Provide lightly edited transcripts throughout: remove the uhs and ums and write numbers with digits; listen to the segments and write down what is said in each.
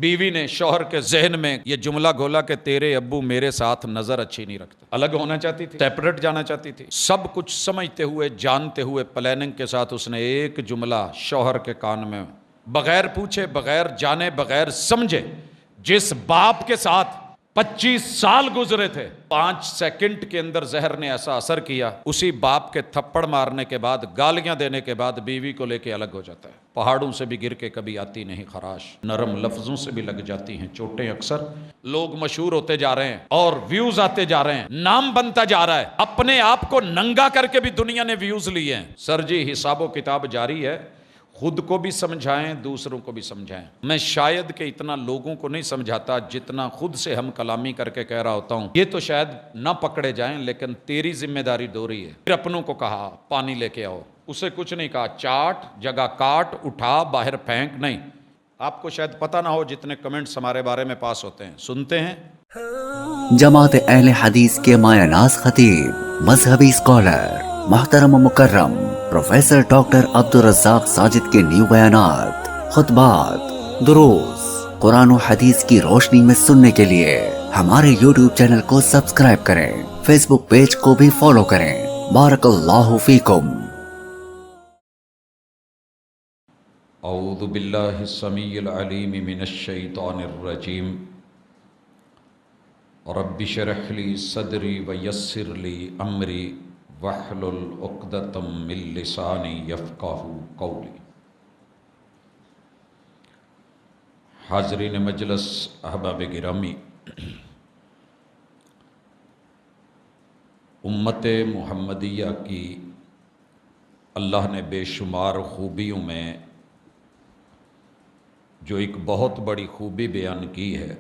بیوی نے شوہر کے ذہن میں یہ جملہ گھولا کہ تیرے ابو میرے ساتھ نظر اچھی نہیں رکھتے، الگ ہونا چاہتی تھی، سیپریٹ جانا چاہتی تھی۔ سب کچھ سمجھتے ہوئے جانتے ہوئے پلاننگ کے ساتھ اس نے ایک جملہ شوہر کے کان میں بغیر پوچھے، بغیر جانے، بغیر سمجھے، جس باپ کے ساتھ 25 سال گزرے تھے، 5 سیکنڈ کے اندر زہر نے ایسا اثر کیا، اسی باپ کے تھپڑ مارنے کے بعد، گالیاں دینے کے بعد بیوی کو لے کے الگ ہو جاتا ہے۔ پہاڑوں سے بھی گر کے کبھی آتی نہیں خراش، نرم لفظوں سے بھی لگ جاتی ہیں چوٹیں اکثر۔ لوگ مشہور ہوتے جا رہے ہیں اور ویوز آتے جا رہے ہیں، نام بنتا جا رہا ہے، اپنے آپ کو ننگا کر کے بھی دنیا نے ویوز لیے ہیں۔ سر جی حساب و کتاب جاری ہے، خود کو بھی سمجھائیں، دوسروں کو بھی سمجھائیں۔ میں شاید کہ اتنا لوگوں کو نہیں سمجھاتا جتنا خود سے ہم کلامی کر کے کہہ رہا ہوتا ہوں۔ یہ تو شاید نہ پکڑے جائیں، لیکن تیری ذمہ داری دوہری ہے۔ پھر اپنوں کو کہا پانی لے کے آؤ، اسے کچھ نہیں کہا، چاٹ، جگہ کاٹ، اٹھا، باہر پھینک، نہیں۔ آپ کو شاید پتہ نہ ہو جتنے کمنٹس ہمارے بارے میں پاس ہوتے ہیں، سنتے ہیں۔ جماعت اہل حدیث کے مایہ ناز خطیب، مذہبی اسکالر، محترم و مکرم پروفیسر ڈاکٹر عبدالرزاق ساجد کے نیو بیانات، خطبات، دروس قرآن و حدیث کی روشنی میں سننے کے لیے ہمارے یوٹیوب چینل کو سبسکرائب کریں، فیس بک پیج کو بھی فالو کریں۔ بارک اللہ فیکم۔ اعوذ باللہ السمیع العلیم من الشیطان الرجیم، رب اشرح لی صدری ویسر لی امری واحلل عقدۃ من لسانی یفقہوا قولی۔ حاضرین مجلس، احباب گرامی، امت محمدیہ کی اللہ نے بے شمار خوبیوں میں جو ایک بہت بڑی خوبی بیان کی ہے،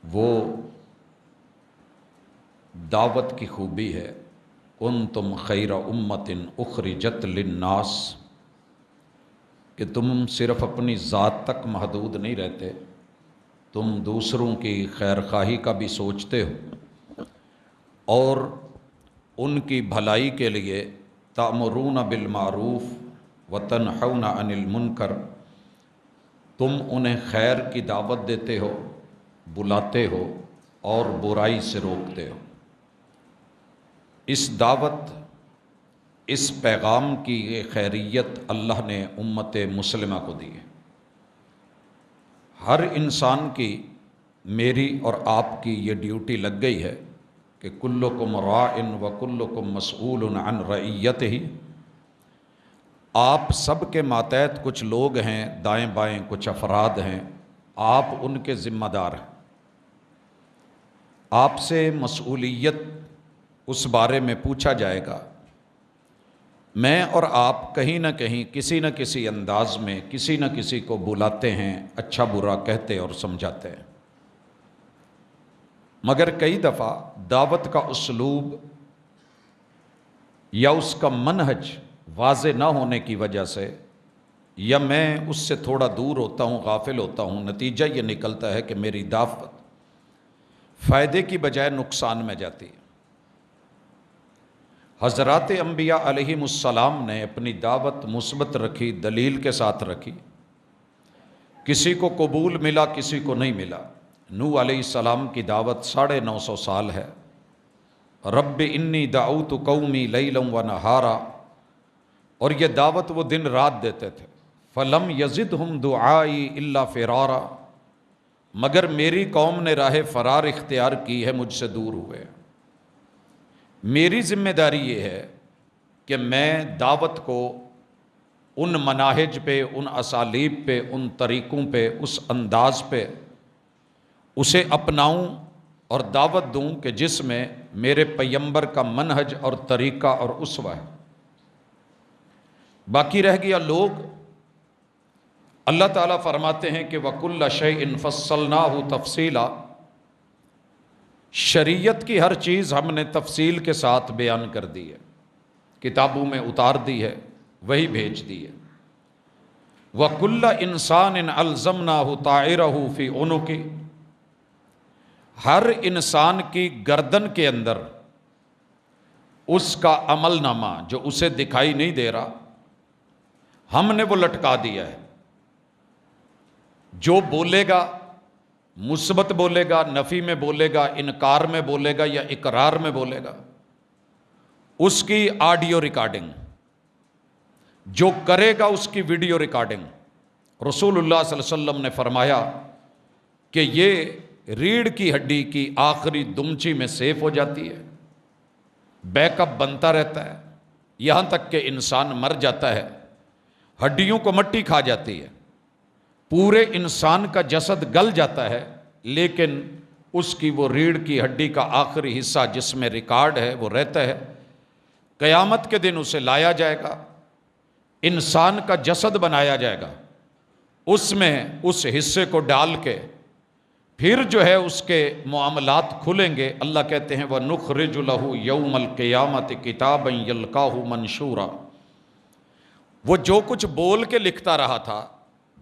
وہ دعوت کی خوبی ہے۔ کنتم خیر امت اخرجت للناس، کہ تم صرف اپنی ذات تک محدود نہیں رہتے، تم دوسروں کی خیر خواہی کا بھی سوچتے ہو اور ان کی بھلائی کے لیے تأمرون بالمعروف وتنہون عن المنکر، تم انہیں خیر کی دعوت دیتے ہو، بلاتے ہو اور برائی سے روکتے ہو۔ اس دعوت، اس پیغام کی یہ خیریت اللہ نے امت مسلمہ کو دی ہے۔ ہر انسان کی، میری اور آپ کی یہ ڈیوٹی لگ گئی ہے کہ کلکم راع وکلکم مسئول عن رعیتہ۔ آپ سب کے ماتحت کچھ لوگ ہیں، دائیں بائیں کچھ افراد ہیں، آپ ان کے ذمہ دار ہیں۔ آپ سے مسئولیت اس بارے میں پوچھا جائے گا۔ میں اور آپ کہیں نہ کہیں کسی نہ کسی انداز میں کسی نہ کسی کو بلاتے ہیں، اچھا برا کہتے اور سمجھاتے ہیں، مگر کئی دفعہ دعوت کا اسلوب یا اس کا منہج واضح نہ ہونے کی وجہ سے، یا میں اس سے تھوڑا دور ہوتا ہوں، غافل ہوتا ہوں، نتیجہ یہ نکلتا ہے کہ میری دعوت فائدے کی بجائے نقصان میں جاتی ہے۔ حضرات انبیاء علیہم السلام نے اپنی دعوت مثبت رکھی، دلیل کے ساتھ رکھی، کسی کو قبول ملا، کسی کو نہیں ملا۔ نوح علیہ السلام کی دعوت 950 سال ہے۔ رب انی دعوت قومی لیلا ونہارا، اور یہ دعوت وہ دن رات دیتے تھے۔ فلم یزدہم دعائی الا فرارا، مگر میری قوم نے راہ فرار اختیار کی ہے، مجھ سے دور ہوئے۔ میری ذمہ داری یہ ہے کہ میں دعوت کو ان مناہج پہ، ان اسالیب پہ، ان طریقوں پہ، اس انداز پہ اسے اپناؤں اور دعوت دوں کہ جس میں میرے پیمبر کا منہج اور طریقہ اور اسوہ ہے۔ باقی رہ گیا لوگ، اللہ تعالیٰ فرماتے ہیں کہ وَكُلَّ شَيْءٍ فَصَّلْنَاهُ تَفْصِيلًا، شریعت کی ہر چیز ہم نے تفصیل کے ساتھ بیان کر دی ہے، کتابوں میں اتار دی ہے، وہی بھیج دی ہے۔ وَكُلَّ إِنسَانٍ أَلْزَمْنَاهُ طَائِرَهُ فِي عُنُقِهِ، ہر انسان کی گردن کے اندر اس کا عمل نامہ جو اسے دکھائی نہیں دے رہا، ہم نے وہ لٹکا دیا ہے۔ جو بولے گا مثبت بولے گا، نفی میں بولے گا، انکار میں بولے گا یا اقرار میں بولے گا، اس کی آڈیو ریکارڈنگ، جو کرے گا اس کی ویڈیو ریکارڈنگ۔ رسول اللہ صلی اللہ علیہ وسلم نے فرمایا کہ یہ ریڑھ کی ہڈی کی آخری دمچی میں سیف ہو جاتی ہے، بیک اپ بنتا رہتا ہے، یہاں تک کہ انسان مر جاتا ہے، ہڈیوں کو مٹی کھا جاتی ہے، پورے انسان کا جسد گل جاتا ہے، لیکن اس کی وہ ریڑھ کی ہڈی کا آخری حصہ جس میں ریکارڈ ہے وہ رہتا ہے۔ قیامت کے دن اسے لایا جائے گا، انسان کا جسد بنایا جائے گا، اس میں اس حصے کو ڈال کے پھر جو ہے اس کے معاملات کھلیں گے۔ اللہ کہتے ہیں وَنُخْرِجُ لَهُ يَوْمَ الْقِيَامَةِ كِتَابًا يَلْقَاهُ مَنْشُورًا۔ وہ جو کچھ بول کے لکھتا رہا تھا،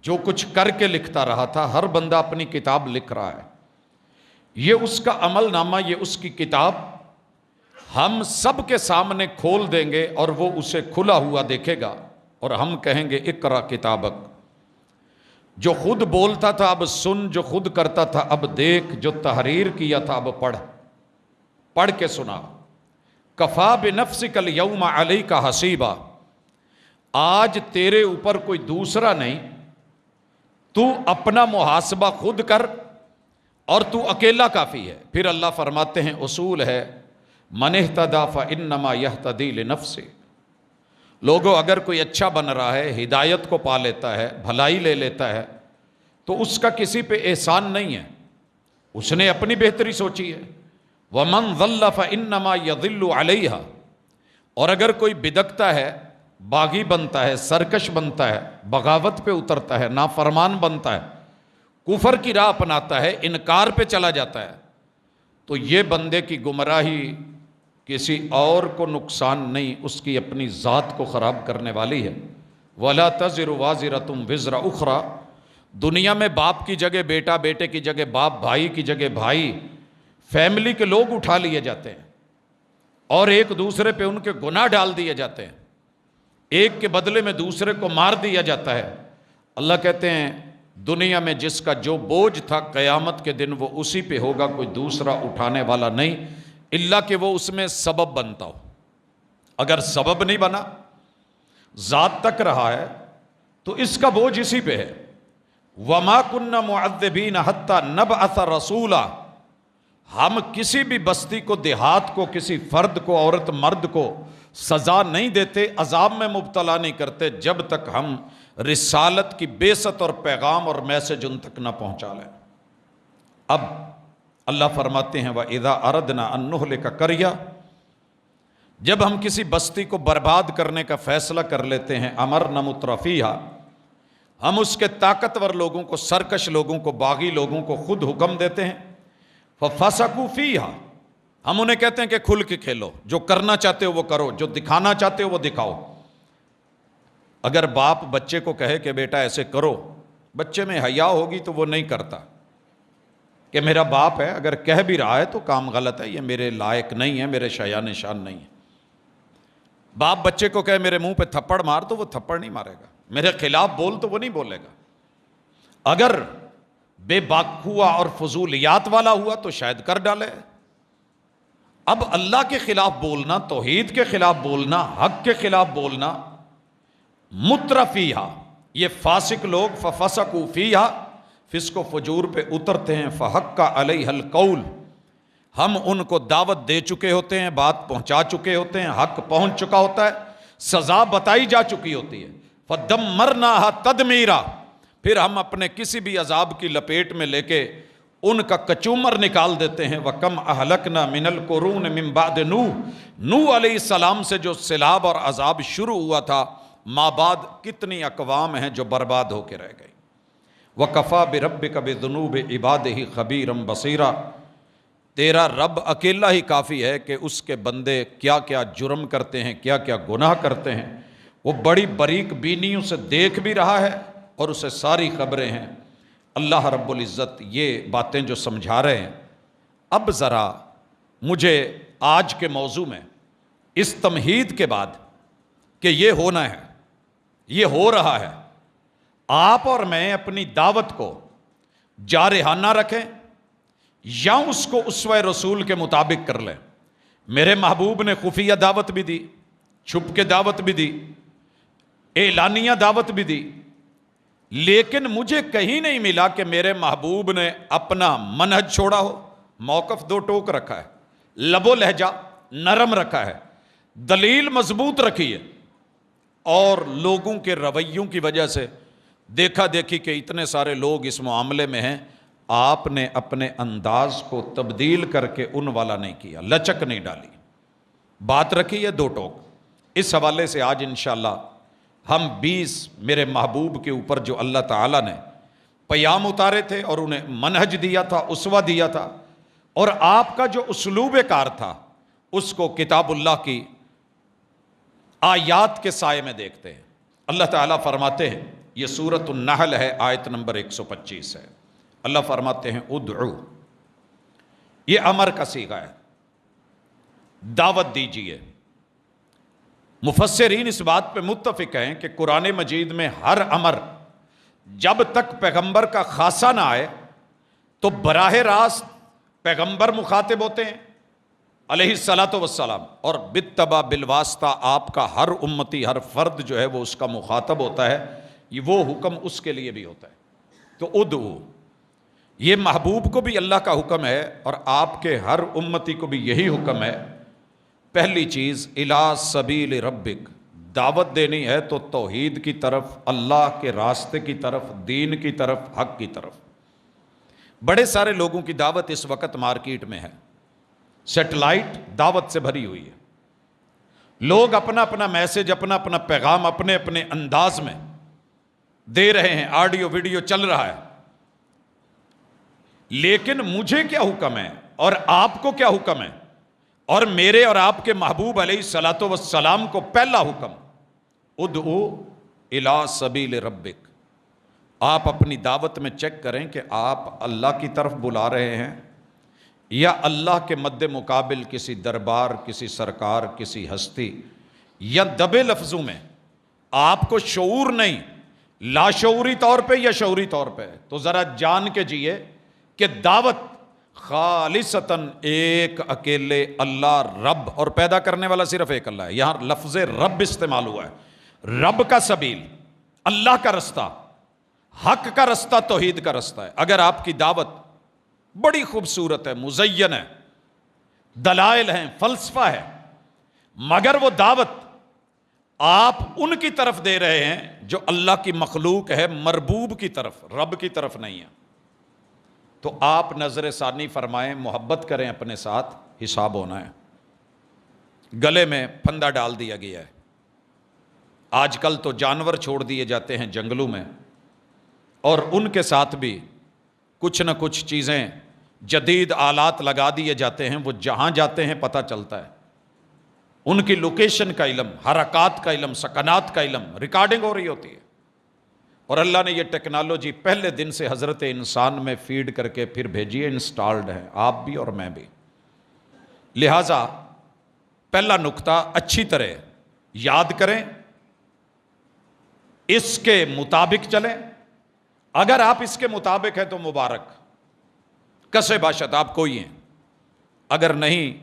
جو کچھ کر کے لکھتا رہا تھا، ہر بندہ اپنی کتاب لکھ رہا ہے، یہ اس کا عمل نامہ، یہ اس کی کتاب ہم سب کے سامنے کھول دیں گے اور وہ اسے کھلا ہوا دیکھے گا اور ہم کہیں گے اقرا کتابک۔ جو خود بولتا تھا اب سن، جو خود کرتا تھا اب دیکھ، جو تحریر کیا تھا اب پڑھ، پڑھ کے سنا۔ کفا بنفسک الیوم علیک حسیبا، آج تیرے اوپر کوئی دوسرا نہیں، تو اپنا محاسبہ خود کر اور تو اکیلا کافی ہے۔ پھر اللہ فرماتے ہیں اصول ہے من اہتدی فانما یہتدی لنفسہ، لوگوں اگر کوئی اچھا بن رہا ہے، ہدایت کو پا لیتا ہے، بھلائی لے لیتا ہے، تو اس کا کسی پہ احسان نہیں ہے، اس نے اپنی بہتری سوچی ہے۔ ومن ضل فانما یضل علیہا، اور اگر کوئی بدکتا ہے، باغی بنتا ہے، سرکش بنتا ہے، بغاوت پہ اترتا ہے، نافرمان بنتا ہے، کفر کی راہ اپناتا ہے، انکار پہ چلا جاتا ہے، تو یہ بندے کی گمراہی کسی اور کو نقصان نہیں، اس کی اپنی ذات کو خراب کرنے والی ہے۔ وَلَا تَزِرُ وَازِرَةٌ وِزْرَ أُخْرَى، دنیا میں باپ کی جگہ بیٹا، بیٹے کی جگہ باپ، بھائی کی جگہ بھائی، فیملی کے لوگ اٹھا لیے جاتے ہیں اور ایک دوسرے پہ ان کے گناہ ڈال دیے جاتے ہیں، ایک کے بدلے میں دوسرے کو مار دیا جاتا ہے۔ اللہ کہتے ہیں دنیا میں جس کا جو بوجھ تھا قیامت کے دن وہ اسی پہ ہوگا، کوئی دوسرا اٹھانے والا نہیں، اللہ کہ وہ اس میں سبب بنتا ہو۔ اگر سبب نہیں بنا، ذات تک رہا ہے، تو اس کا بوجھ اسی پہ ہے۔ وَمَا كُنَّا مُعَذِّبِينَ حَتَّى نَبْعَثَ رَسُولًا، ہم کسی بھی بستی کو، دیہات کو، کسی فرد کو، عورت مرد کو سزا نہیں دیتے، عذاب میں مبتلا نہیں کرتے جب تک ہم رسالت کی بعثت اور پیغام اور میسج ان تک نہ پہنچا لیں۔ اب اللہ فرماتے ہیں وَإِذَا أَرَدْنَا أَن نُهْلِكَ قَرْيَةً، جب ہم کسی بستی کو برباد کرنے کا فیصلہ کر لیتے ہیں، أَمَرْنَا مُتْرَفِيهَا، ہم اس کے طاقتور لوگوں کو، سرکش لوگوں کو، باغی لوگوں کو خود حکم دیتے ہیں، فَفَسَقُوا فِيهَا، ہم انہیں کہتے ہیں کہ کھل کے کھیلو، جو کرنا چاہتے ہو وہ کرو، جو دکھانا چاہتے ہو وہ دکھاؤ۔ اگر باپ بچے کو کہے کہ بیٹا ایسے کرو، بچے میں حیا ہوگی تو وہ نہیں کرتا، کہ میرا باپ ہے، اگر کہہ بھی رہا ہے تو کام غلط ہے، یہ میرے لائق نہیں ہے، میرے شایان نشان نہیں ہے۔ باپ بچے کو کہے میرے منہ پہ تھپڑ مار تو وہ تھپڑ نہیں مارے گا، میرے خلاف بول تو وہ نہیں بولے گا۔ اگر بے باک ہوا اور فضولیات والا ہوا تو شاید کر ڈالے۔ اب اللہ کے خلاف بولنا، توحید کے خلاف بولنا، حق کے خلاف بولنا، مترفیہا، یہ فاسق لوگ ففسقوا فیہا، فسق و فجور پہ اترتے ہیں، فحق علیہ القول، ہم ان کو دعوت دے چکے ہوتے ہیں، بات پہنچا چکے ہوتے ہیں، حق پہنچ چکا ہوتا ہے، سزا بتائی جا چکی ہوتی ہے، فدمرناہا تدمیرا، پھر ہم اپنے کسی بھی عذاب کی لپیٹ میں لے کے ان کا کچومر نکال دیتے ہیں۔ وَكَمْ أَهْلَكْنَا مِنَ الْقُرُونِ مِنْ بَعْدِ نوح علیہ السلام سے جو سیلاب اور عذاب شروع ہوا تھا، ماں بعد کتنی اقوام ہیں جو برباد ہو کے رہ گئی۔ وَكَفَى بِرَبِّكَ بِذُنُوبِ عِبَادِهِ خَبِيرًا بَصِيرًا، تیرا رب اکیلا ہی کافی ہے کہ اس کے بندے کیا کیا جرم کرتے ہیں، کیا کیا گناہ کرتے ہیں، وہ بڑی باریک بینیوں سے دیکھ بھی رہا ہے اور اسے ساری خبریں ہیں۔ اللہ رب العزت یہ باتیں جو سمجھا رہے ہیں، اب ذرا مجھے آج کے موضوع میں اس تمہید کے بعد کہ یہ ہونا ہے، یہ ہو رہا ہے، آپ اور میں اپنی دعوت کو جارحانہ رکھیں یا اس کو اسوہ رسول کے مطابق کر لیں۔ میرے محبوب نے خفیہ دعوت بھی دی، چھپ کے دعوت بھی دی، اعلانیہ دعوت بھی دی، لیکن مجھے کہیں نہیں ملا کہ میرے محبوب نے اپنا منہج چھوڑا ہو۔ موقف دو ٹوک رکھا ہے، لب و لہجہ نرم رکھا ہے، دلیل مضبوط رکھی ہے، اور لوگوں کے رویوں کی وجہ سے دیکھا دیکھی کہ اتنے سارے لوگ اس معاملے میں ہیں، آپ نے اپنے انداز کو تبدیل کر کے ان والا نہیں کیا، لچک نہیں ڈالی، بات رکھی ہے دو ٹوک۔ اس حوالے سے آج انشاءاللہ ہم 20 میرے محبوب کے اوپر جو اللہ تعالیٰ نے پیام اتارے تھے اور انہیں منہج دیا تھا، اسوہ دیا تھا، اور آپ کا جو اسلوب کار تھا اس کو کتاب اللہ کی آیات کے سائے میں دیکھتے ہیں۔ اللہ تعالیٰ فرماتے ہیں، یہ سورۃ النحل ہے، آیت نمبر 125 ہے۔ اللہ فرماتے ہیں ادعو، یہ امر کا صیغہ ہے، دعوت دیجئے۔ مفسرین اس بات پہ متفق ہیں کہ قرآن مجید میں ہر امر جب تک پیغمبر کا خاصہ نہ آئے تو براہ راست پیغمبر مخاطب ہوتے ہیں علیہ الصلاۃ والسلام، اور بالتبع بالواسطہ آپ کا ہر امتی، ہر فرد جو ہے وہ اس کا مخاطب ہوتا ہے، یہ وہ حکم اس کے لیے بھی ہوتا ہے۔ تو ادعو، یہ محبوب کو بھی اللہ کا حکم ہے اور آپ کے ہر امتی کو بھی یہی حکم ہے۔ پہلی چیز الی سبیل ربک، دعوت دینی ہے تو توحید کی طرف، اللہ کے راستے کی طرف، دین کی طرف، حق کی طرف۔ بڑے سارے لوگوں کی دعوت اس وقت مارکیٹ میں ہے، سیٹلائٹ دعوت سے بھری ہوئی ہے، لوگ اپنا اپنا میسج، اپنا اپنا پیغام اپنے اپنے انداز میں دے رہے ہیں، آڈیو ویڈیو چل رہا ہے، لیکن مجھے کیا حکم ہے اور آپ کو کیا حکم ہے؟ اور میرے اور آپ کے محبوب علیہ الصلاۃ والسلام کو پہلا حکم ادعو الی سبیل ربک۔ آپ اپنی دعوت میں چیک کریں کہ آپ اللہ کی طرف بلا رہے ہیں یا اللہ کے مد مقابل کسی دربار، کسی سرکار، کسی ہستی، یا دبے لفظوں میں آپ کو شعور نہیں، لاشعوری طور پہ یا شعوری طور پہ، تو ذرا جان کے جئیے کہ دعوت خالصتاً ایک اکیلے اللہ رب، اور پیدا کرنے والا صرف ایک اللہ ہے۔ یہاں لفظ رب استعمال ہوا ہے، رب کا سبیل، اللہ کا رستہ، حق کا رستہ، توحید کا رستہ ہے۔ اگر آپ کی دعوت بڑی خوبصورت ہے، مزین ہے، دلائل ہیں، فلسفہ ہے، مگر وہ دعوت آپ ان کی طرف دے رہے ہیں جو اللہ کی مخلوق ہے، مربوب کی طرف، رب کی طرف نہیں ہے، تو آپ نظر ثانی فرمائیں، محبت کریں اپنے ساتھ، حساب ہونا ہے۔ گلے میں پھندا ڈال دیا گیا ہے، آج کل تو جانور چھوڑ دیے جاتے ہیں جنگلوں میں، اور ان کے ساتھ بھی کچھ نہ کچھ چیزیں، جدید آلات لگا دیے جاتے ہیں، وہ جہاں جاتے ہیں پتہ چلتا ہے، ان کی لوکیشن کا علم، حرکات کا علم، سکنات کا علم، ریکارڈنگ ہو رہی ہوتی ہے۔ اور اللہ نے یہ ٹیکنالوجی پہلے دن سے حضرت انسان میں فیڈ کر کے پھر بھیجی ہے، انسٹالڈ ہے، آپ بھی اور میں بھی۔ لہٰذا پہلا نقطہ اچھی طرح یاد کریں، اس کے مطابق چلیں۔ اگر آپ اس کے مطابق ہیں تو مبارک، کسے باشد آپ کوئی ہیں، اگر نہیں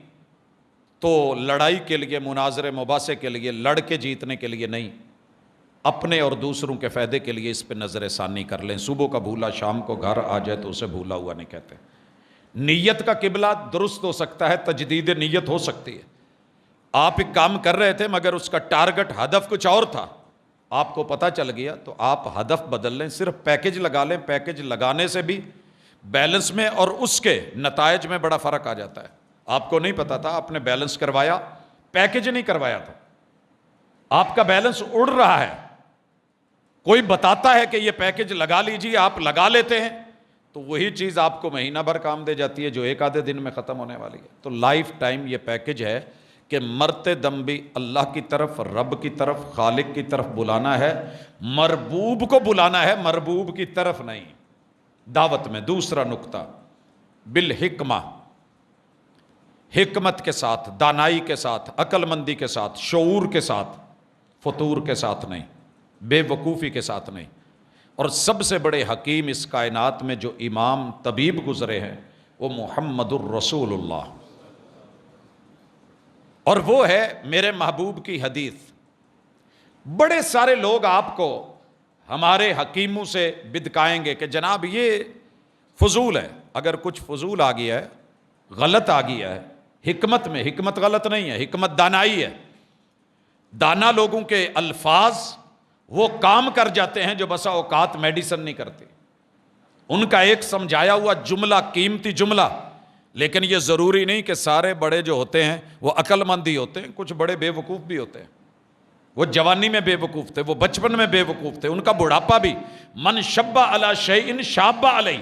تو لڑائی کے لیے، مناظرے مباحثے کے لیے، لڑ کے جیتنے کے لیے نہیں، اپنے اور دوسروں کے فائدے کے لیے اس پہ نظر ثانی کر لیں۔ صبح کا بھولا شام کو گھر آ جائے تو اسے بھولا ہوا نہیں کہتے۔ نیت کا قبلہ درست ہو سکتا ہے، تجدید نیت ہو سکتی ہے، آپ ایک کام کر رہے تھے مگر اس کا ٹارگٹ، ہدف کچھ اور تھا، آپ کو پتہ چل گیا تو آپ ہدف بدل لیں، صرف پیکج لگا لیں۔ پیکج لگانے سے بھی بیلنس میں اور اس کے نتائج میں بڑا فرق آ جاتا ہے۔ آپ کو نہیں پتا تھا، آپ نے بیلنس کروایا، پیکج نہیں کروایا تھا، آپ کا بیلنس اڑ رہا ہے، کوئی بتاتا ہے کہ یہ پیکج لگا لیجیے، آپ لگا لیتے ہیں تو وہی چیز آپ کو مہینہ بھر کام دے جاتی ہے جو ایک آدھے دن میں ختم ہونے والی ہے۔ تو لائف ٹائم یہ پیکج ہے کہ مرتے دم بھی اللہ کی طرف، رب کی طرف، خالق کی طرف بلانا ہے، مربوب کو بلانا ہے، مربوب کی طرف نہیں، دعوت میں۔ دوسرا نقطہ بالحکمہ، حکمت کے ساتھ، دانائی کے ساتھ، عقل مندی کے ساتھ، شعور کے ساتھ، فتور کے ساتھ نہیں، بے وقوفی کے ساتھ نہیں۔ اور سب سے بڑے حکیم اس کائنات میں جو امام طبیب گزرے ہیں وہ محمد الرسول اللہ، اور وہ ہے میرے محبوب کی حدیث۔ بڑے سارے لوگ آپ کو ہمارے حکیموں سے بدکائیں گے کہ جناب یہ فضول ہے۔ اگر کچھ فضول آ گیا ہے، غلط آ گیا ہے حکمت میں، حکمت غلط نہیں ہے، حکمت دانائی ہے۔ دانا لوگوں کے الفاظ وہ کام کر جاتے ہیں جو بسا اوقات میڈیسن نہیں کرتے۔ ان کا ایک سمجھایا ہوا جملہ قیمتی جملہ، لیکن یہ ضروری نہیں کہ سارے بڑے جو ہوتے ہیں وہ عقل مند ہی ہوتے ہیں، کچھ بڑے بے وقوف بھی ہوتے ہیں۔ وہ جوانی میں بے وقوف تھے، وہ بچپن میں بے وقوف تھے، ان کا بڑھاپا بھی من شبہ علی شیء شاب علیہ،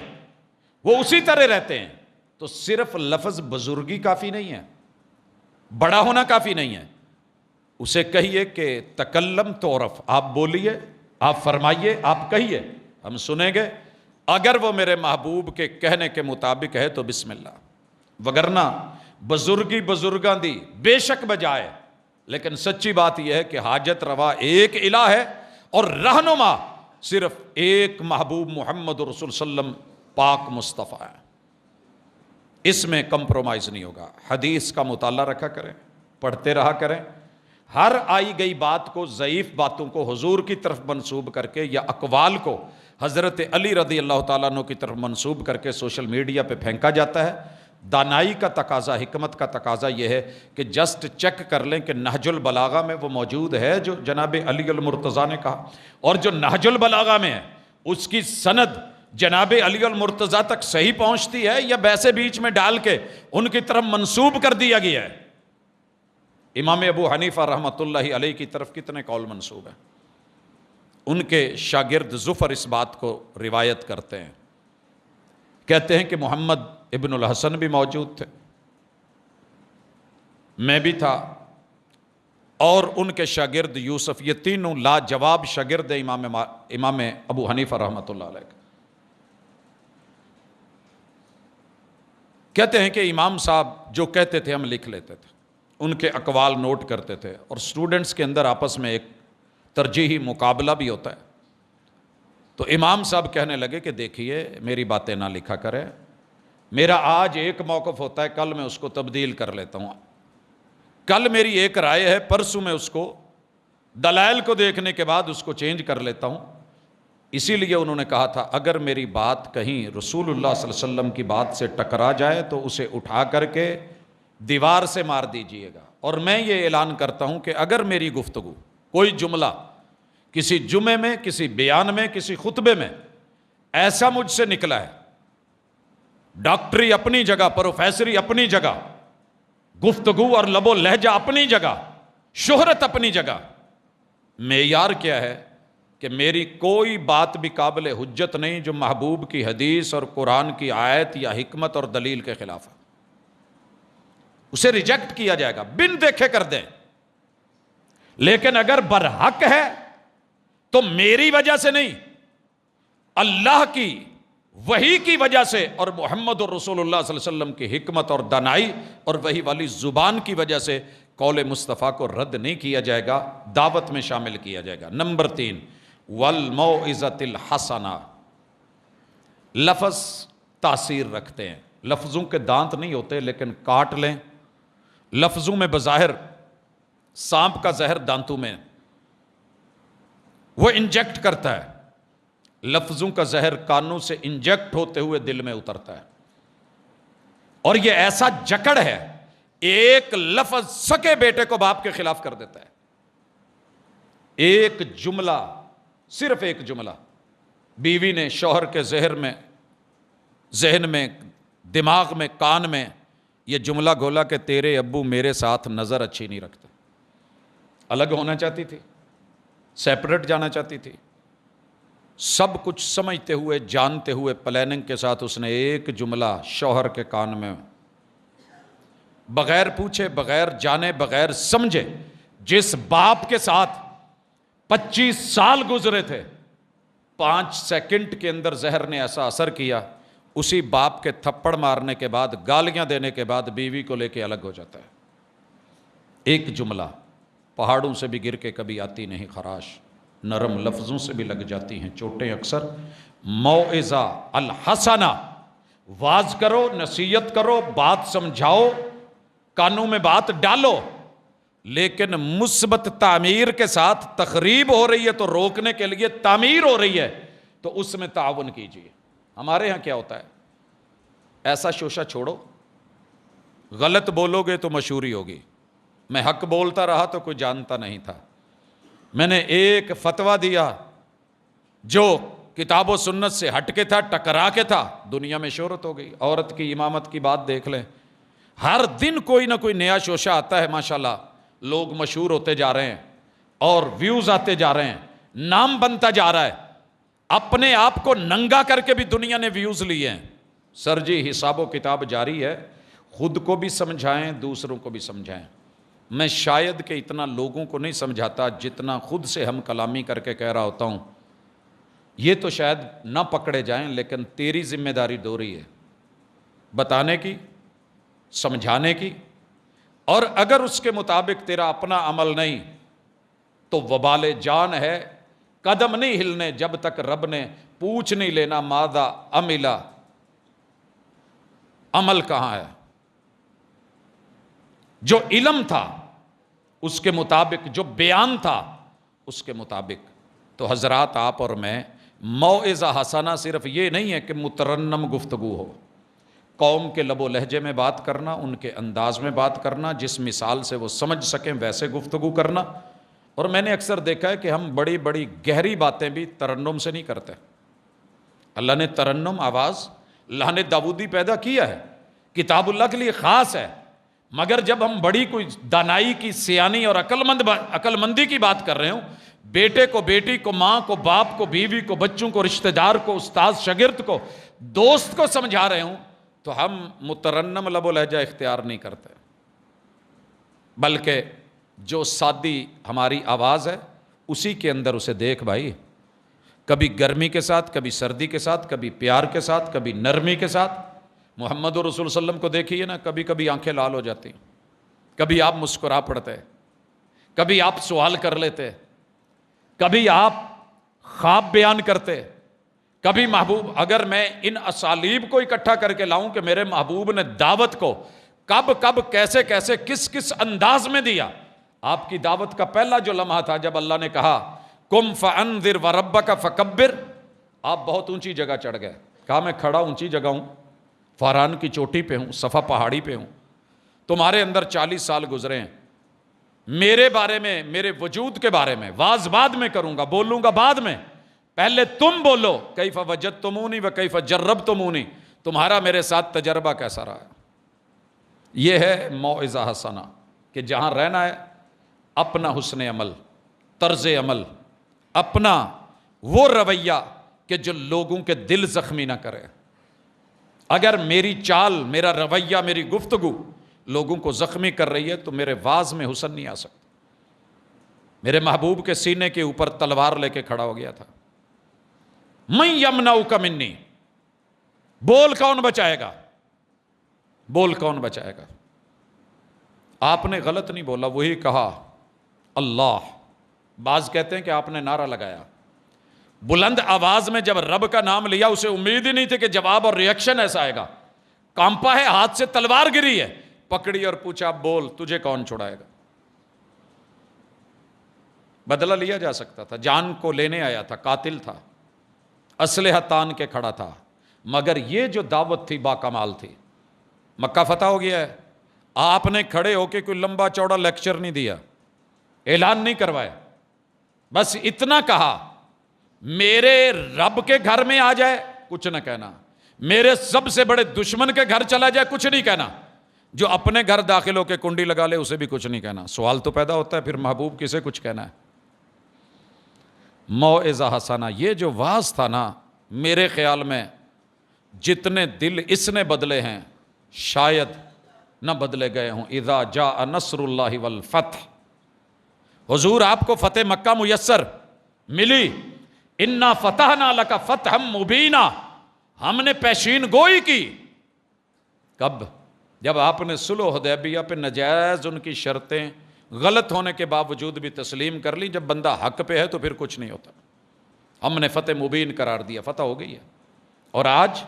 وہ اسی طرح رہتے ہیں۔ تو صرف لفظ بزرگی کافی نہیں ہے، بڑا ہونا کافی نہیں ہے۔ اسے کہیے کہ تکلم تعرف، آپ بولیے، آپ فرمائیے، آپ کہیے، ہم سنیں گے۔ اگر وہ میرے محبوب کے کہنے کے مطابق ہے تو بسم اللہ، وگرنہ بزرگی بزرگاں دی بے شک بجائے، لیکن سچی بات یہ ہے کہ حاجت روا ایک الہ ہے اور رہنما صرف ایک محبوب محمد رسول وسلم پاک مصطفیٰ ہے۔ اس میں کمپرومائز نہیں ہوگا۔ حدیث کا مطالعہ رکھا کریں، پڑھتے رہا کریں۔ ہر آئی گئی بات کو، ضعیف باتوں کو حضور کی طرف منسوب کر کے یا اقوال کو حضرت علی رضی اللہ تعالیٰ عنہ کی طرف منسوب کر کے سوشل میڈیا پہ پھینکا جاتا ہے۔ دانائی کا تقاضا، حکمت کا تقاضا یہ ہے کہ جسٹ چیک کر لیں کہ نہج البلاغہ میں وہ موجود ہے جو جناب علی المرتضیٰ نے کہا، اور جو نہج البلاغہ میں ہے اس کی سند جناب علی المرتضیٰ تک صحیح پہنچتی ہے یا ویسے بیچ میں ڈال کے ان کی طرف منسوب کر دیا گیا ہے۔ امام ابو حنیفہ رحمۃ اللہ علیہ کی طرف کتنے قول منسوب ہیں؟ ان کے شاگرد زفر اس بات کو روایت کرتے ہیں، کہتے ہیں کہ محمد ابن الحسن بھی موجود تھے، میں بھی تھا، اور ان کے شاگرد یوسف، یہ تینوں لاجواب شاگرد امام ابو حنیفہ رحمۃ اللہ علیہ۔ کہتے ہیں کہ امام صاحب جو کہتے تھے ہم لکھ لیتے تھے، ان کے اقوال نوٹ کرتے تھے، اور سٹوڈنٹس کے اندر آپس میں ایک ترجیحی مقابلہ بھی ہوتا ہے۔ تو امام صاحب کہنے لگے کہ دیکھیے میری باتیں نہ لکھا کریں، میرا آج ایک موقف ہوتا ہے، کل میں اس کو تبدیل کر لیتا ہوں، کل میری ایک رائے ہے، پرسوں میں اس کو دلائل کو دیکھنے کے بعد اس کو چینج کر لیتا ہوں۔ اسی لیے انہوں نے کہا تھا اگر میری بات کہیں رسول اللہ صلی اللہ علیہ وسلم کی بات سے ٹکرا جائے تو اسے اٹھا کر کے دیوار سے مار دیجئے گا، اور میں یہ اعلان کرتا ہوں کہ اگر میری گفتگو کوئی جملہ کسی جمعے میں، کسی بیان میں، کسی خطبے میں ایسا مجھ سے نکلا ہے، ڈاکٹری اپنی جگہ، پروفیسری اپنی جگہ، گفتگو اور لب و لہجہ اپنی جگہ، شہرت اپنی جگہ، معیار کیا ہے کہ میری کوئی بات بھی قابل حجت نہیں جو محبوب کی حدیث اور قرآن کی آیت یا حکمت اور دلیل کے خلاف ہے، اسے ریجیکٹ کیا جائے گا، بن دیکھے کر دیں۔ لیکن اگر برحق ہے تو میری وجہ سے نہیں، اللہ کی وحی کی وجہ سے اور محمد الرسول اللہ صلی اللہ علیہ وسلم کی حکمت اور دانائی اور وحی والی زبان کی وجہ سے قول مصطفیٰ کو رد نہیں کیا جائے گا، دعوت میں شامل کیا جائے گا۔ نمبر 3، والموعظۃ الحسنہ، لفظ تاثیر رکھتے ہیں۔ لفظوں کے دانت نہیں ہوتے لیکن کاٹ لیں، لفظوں میں بظاہر سانپ کا زہر دانتوں میں وہ انجیکٹ کرتا ہے، لفظوں کا زہر کانوں سے انجیکٹ ہوتے ہوئے دل میں اترتا ہے، اور یہ ایسا جکڑ ہے، ایک لفظ سکے بیٹے کو باپ کے خلاف کر دیتا ہے۔ ایک جملہ، صرف ایک جملہ، بیوی نے شوہر کے ذہن میں، دماغ میں، کان میں یہ جملہ گھولا کہ تیرے ابو میرے ساتھ نظر اچھی نہیں رکھتے، الگ ہونا چاہتی تھی، سیپریٹ جانا چاہتی تھی، سب کچھ سمجھتے ہوئے، جانتے ہوئے، پلاننگ کے ساتھ اس نے ایک جملہ شوہر کے کان میں بغیر پوچھے، بغیر جانے، بغیر سمجھے، جس باپ کے ساتھ 25 سال گزرے تھے، 5 سیکنڈ کے اندر زہر نے ایسا اثر کیا، اسی باپ کے تھپڑ مارنے کے بعد، گالیاں دینے کے بعد بیوی کو لے کے الگ ہو جاتا ہے۔ ایک جملہ، پہاڑوں سے بھی گر کے کبھی آتی نہیں خراش، نرم لفظوں سے بھی لگ جاتی ہیں چوٹیں اکثر. موعظہ الحسنہ، واز کرو، نصیحت کرو، بات سمجھاؤ، کانوں میں بات ڈالو، لیکن مثبت تعمیر کے ساتھ تخریب ہو رہی ہے تو روکنے کے لیے تعمیر ہو رہی ہے تو اس میں تعاون کیجیے. ہمارے ہاں کیا ہوتا ہے، ایسا شوشہ چھوڑو، غلط بولو گے تو مشہوری ہوگی. میں حق بولتا رہا تو کوئی جانتا نہیں تھا. میں نے ایک فتویٰ دیا جو کتاب و سنت سے ہٹ کے تھا، ٹکرا کے تھا، دنیا میں شہرت ہو گئی. عورت کی امامت کی بات دیکھ لیں، ہر دن کوئی نہ کوئی نیا شوشہ آتا ہے. ماشاءاللہ لوگ مشہور ہوتے جا رہے ہیں اور ویوز آتے جا رہے ہیں، نام بنتا جا رہا ہے. اپنے آپ کو ننگا کر کے بھی دنیا نے ویوز لیے ہیں. سر جی حساب و کتاب جاری ہے، خود کو بھی سمجھائیں، دوسروں کو بھی سمجھائیں. میں شاید کہ اتنا لوگوں کو نہیں سمجھاتا جتنا خود سے ہم کلامی کر کے کہہ رہا ہوتا ہوں. یہ تو شاید نہ پکڑے جائیں، لیکن تیری ذمہ داری دوہری ہے، بتانے کی، سمجھانے کی. اور اگر اس کے مطابق تیرا اپنا عمل نہیں تو وبال جان ہے، قدم نہیں ہلنے جب تک رب نے پوچھ نہیں لینا ماذا عملا، عمل کہاں ہے. جو علم تھا اس کے مطابق، جو بیان تھا اس کے مطابق. تو حضرات آپ اور میں، موعظہ حسنہ صرف یہ نہیں ہے کہ مترنم گفتگو ہو، قوم کے لب و لہجے میں بات کرنا، ان کے انداز میں بات کرنا، جس مثال سے وہ سمجھ سکیں ویسے گفتگو کرنا. اور میں نے اکثر دیکھا ہے کہ ہم بڑی بڑی گہری باتیں بھی ترنم سے نہیں کرتے. اللہ نے ترنم آواز، اللہ نے داودی پیدا کیا ہے، کتاب اللہ کے لیے خاص ہے، مگر جب ہم بڑی کوئی دانائی کی، سیانی اور عقل مندی کی بات کر رہے ہوں، بیٹے کو بیٹی کو، ماں کو باپ کو، بیوی کو بچوں کو، رشتہ دار کو، استاد شاگرد کو، دوست کو سمجھا رہے ہوں، تو ہم مترنم لب و لہجہ اختیار نہیں کرتے، بلکہ جو سادی ہماری آواز ہے اسی کے اندر اسے دیکھ بھائی، کبھی گرمی کے ساتھ، کبھی سردی کے ساتھ، کبھی پیار کے ساتھ، کبھی نرمی کے ساتھ. محمد رسول صلی اللہ علیہ وسلم کو دیکھیے نا، کبھی کبھی آنکھیں لال ہو جاتی، کبھی آپ مسکرا پڑتے، کبھی آپ سوال کر لیتے، کبھی آپ خواب بیان کرتے، کبھی محبوب. اگر میں ان اسالیب کو اکٹھا کر کے لاؤں کہ میرے محبوب نے دعوت کو کب کب کیسے کیسے کس کس انداز میں دیا. آپ کی دعوت کا پہلا جو لمحہ تھا جب اللہ نے کہا قم فانذر وربک فکبر، آپ بہت اونچی جگہ چڑھ گئے. کہا میں کھڑا اونچی جگہ ہوں، فاران کی چوٹی پہ ہوں، صفا پہاڑی پہ ہوں، تمہارے اندر 40 سال گزرے ہیں، میرے بارے میں، میرے وجود کے بارے میں واز بعد میں کروں گا، بولوں گا بعد میں، پہلے تم بولو کیف وجدتمونی وکیف جربتمونی، تمہارا میرے ساتھ تجربہ کیسا رہا ہے. یہ ہے موعظہ حسنہ، کہ جہاں رہنا ہے اپنا حسن عمل، طرز عمل، اپنا وہ رویہ کہ جو لوگوں کے دل زخمی نہ کرے. اگر میری چال، میرا رویہ، میری گفتگو لوگوں کو زخمی کر رہی ہے تو میرے واز میں حسن نہیں آ سکتا. میرے محبوب کے سینے کے اوپر تلوار لے کے کھڑا ہو گیا تھا. من یمنعک منی، بول کون بچائے گا، بول کون بچائے گا. آپ نے غلط نہیں بولا، وہی کہا اللہ. بعض کہتے ہیں کہ آپ نے نعرہ لگایا بلند آواز میں، جب رب کا نام لیا اسے امید ہی نہیں تھی کہ جواب اور ریئیکشن ایسا آئے گا. کانپا ہے، ہاتھ سے تلوار گری ہے، پکڑی اور پوچھا بول تجھے کون چھڑائے گا. بدلہ لیا جا سکتا تھا، جان کو لینے آیا تھا، قاتل تھا، اسلحہ تان کے کھڑا تھا، مگر یہ جو دعوت تھی با کمال تھی. مکہ فتح ہو گیا ہے، آپ نے کھڑے ہو کے کوئی لمبا چوڑا لیکچر نہیں دیا، اعلان نہیں کروایا، بس اتنا کہا میرے رب کے گھر میں آ جائے کچھ نہ کہنا، میرے سب سے بڑے دشمن کے گھر چلا جائے کچھ نہیں کہنا، جو اپنے گھر داخل ہو کے کنڈی لگا لے اسے بھی کچھ نہیں کہنا. سوال تو پیدا ہوتا ہے پھر محبوب کسے کچھ کہنا ہے. موعظہ حسنہ، یہ جو واز تھا نا، میرے خیال میں جتنے دل اس نے بدلے ہیں شاید نہ بدلے گئے ہوں. اذا جاء نصر اللہ والفتح، حضور آپ کو فتح مکہ میسر ملی، انا فتحنا لک فتحا مبینا، ہم نے پیشین گوئی کی. کب؟ جب آپ نے صلح حدیبیہ پہ نجائز ان کی شرطیں غلط ہونے کے باوجود بھی تسلیم کر لی. جب بندہ حق پہ ہے تو پھر کچھ نہیں ہوتا. ہم نے فتح مبین قرار دیا, فتح ہو گئی ہے. اور آج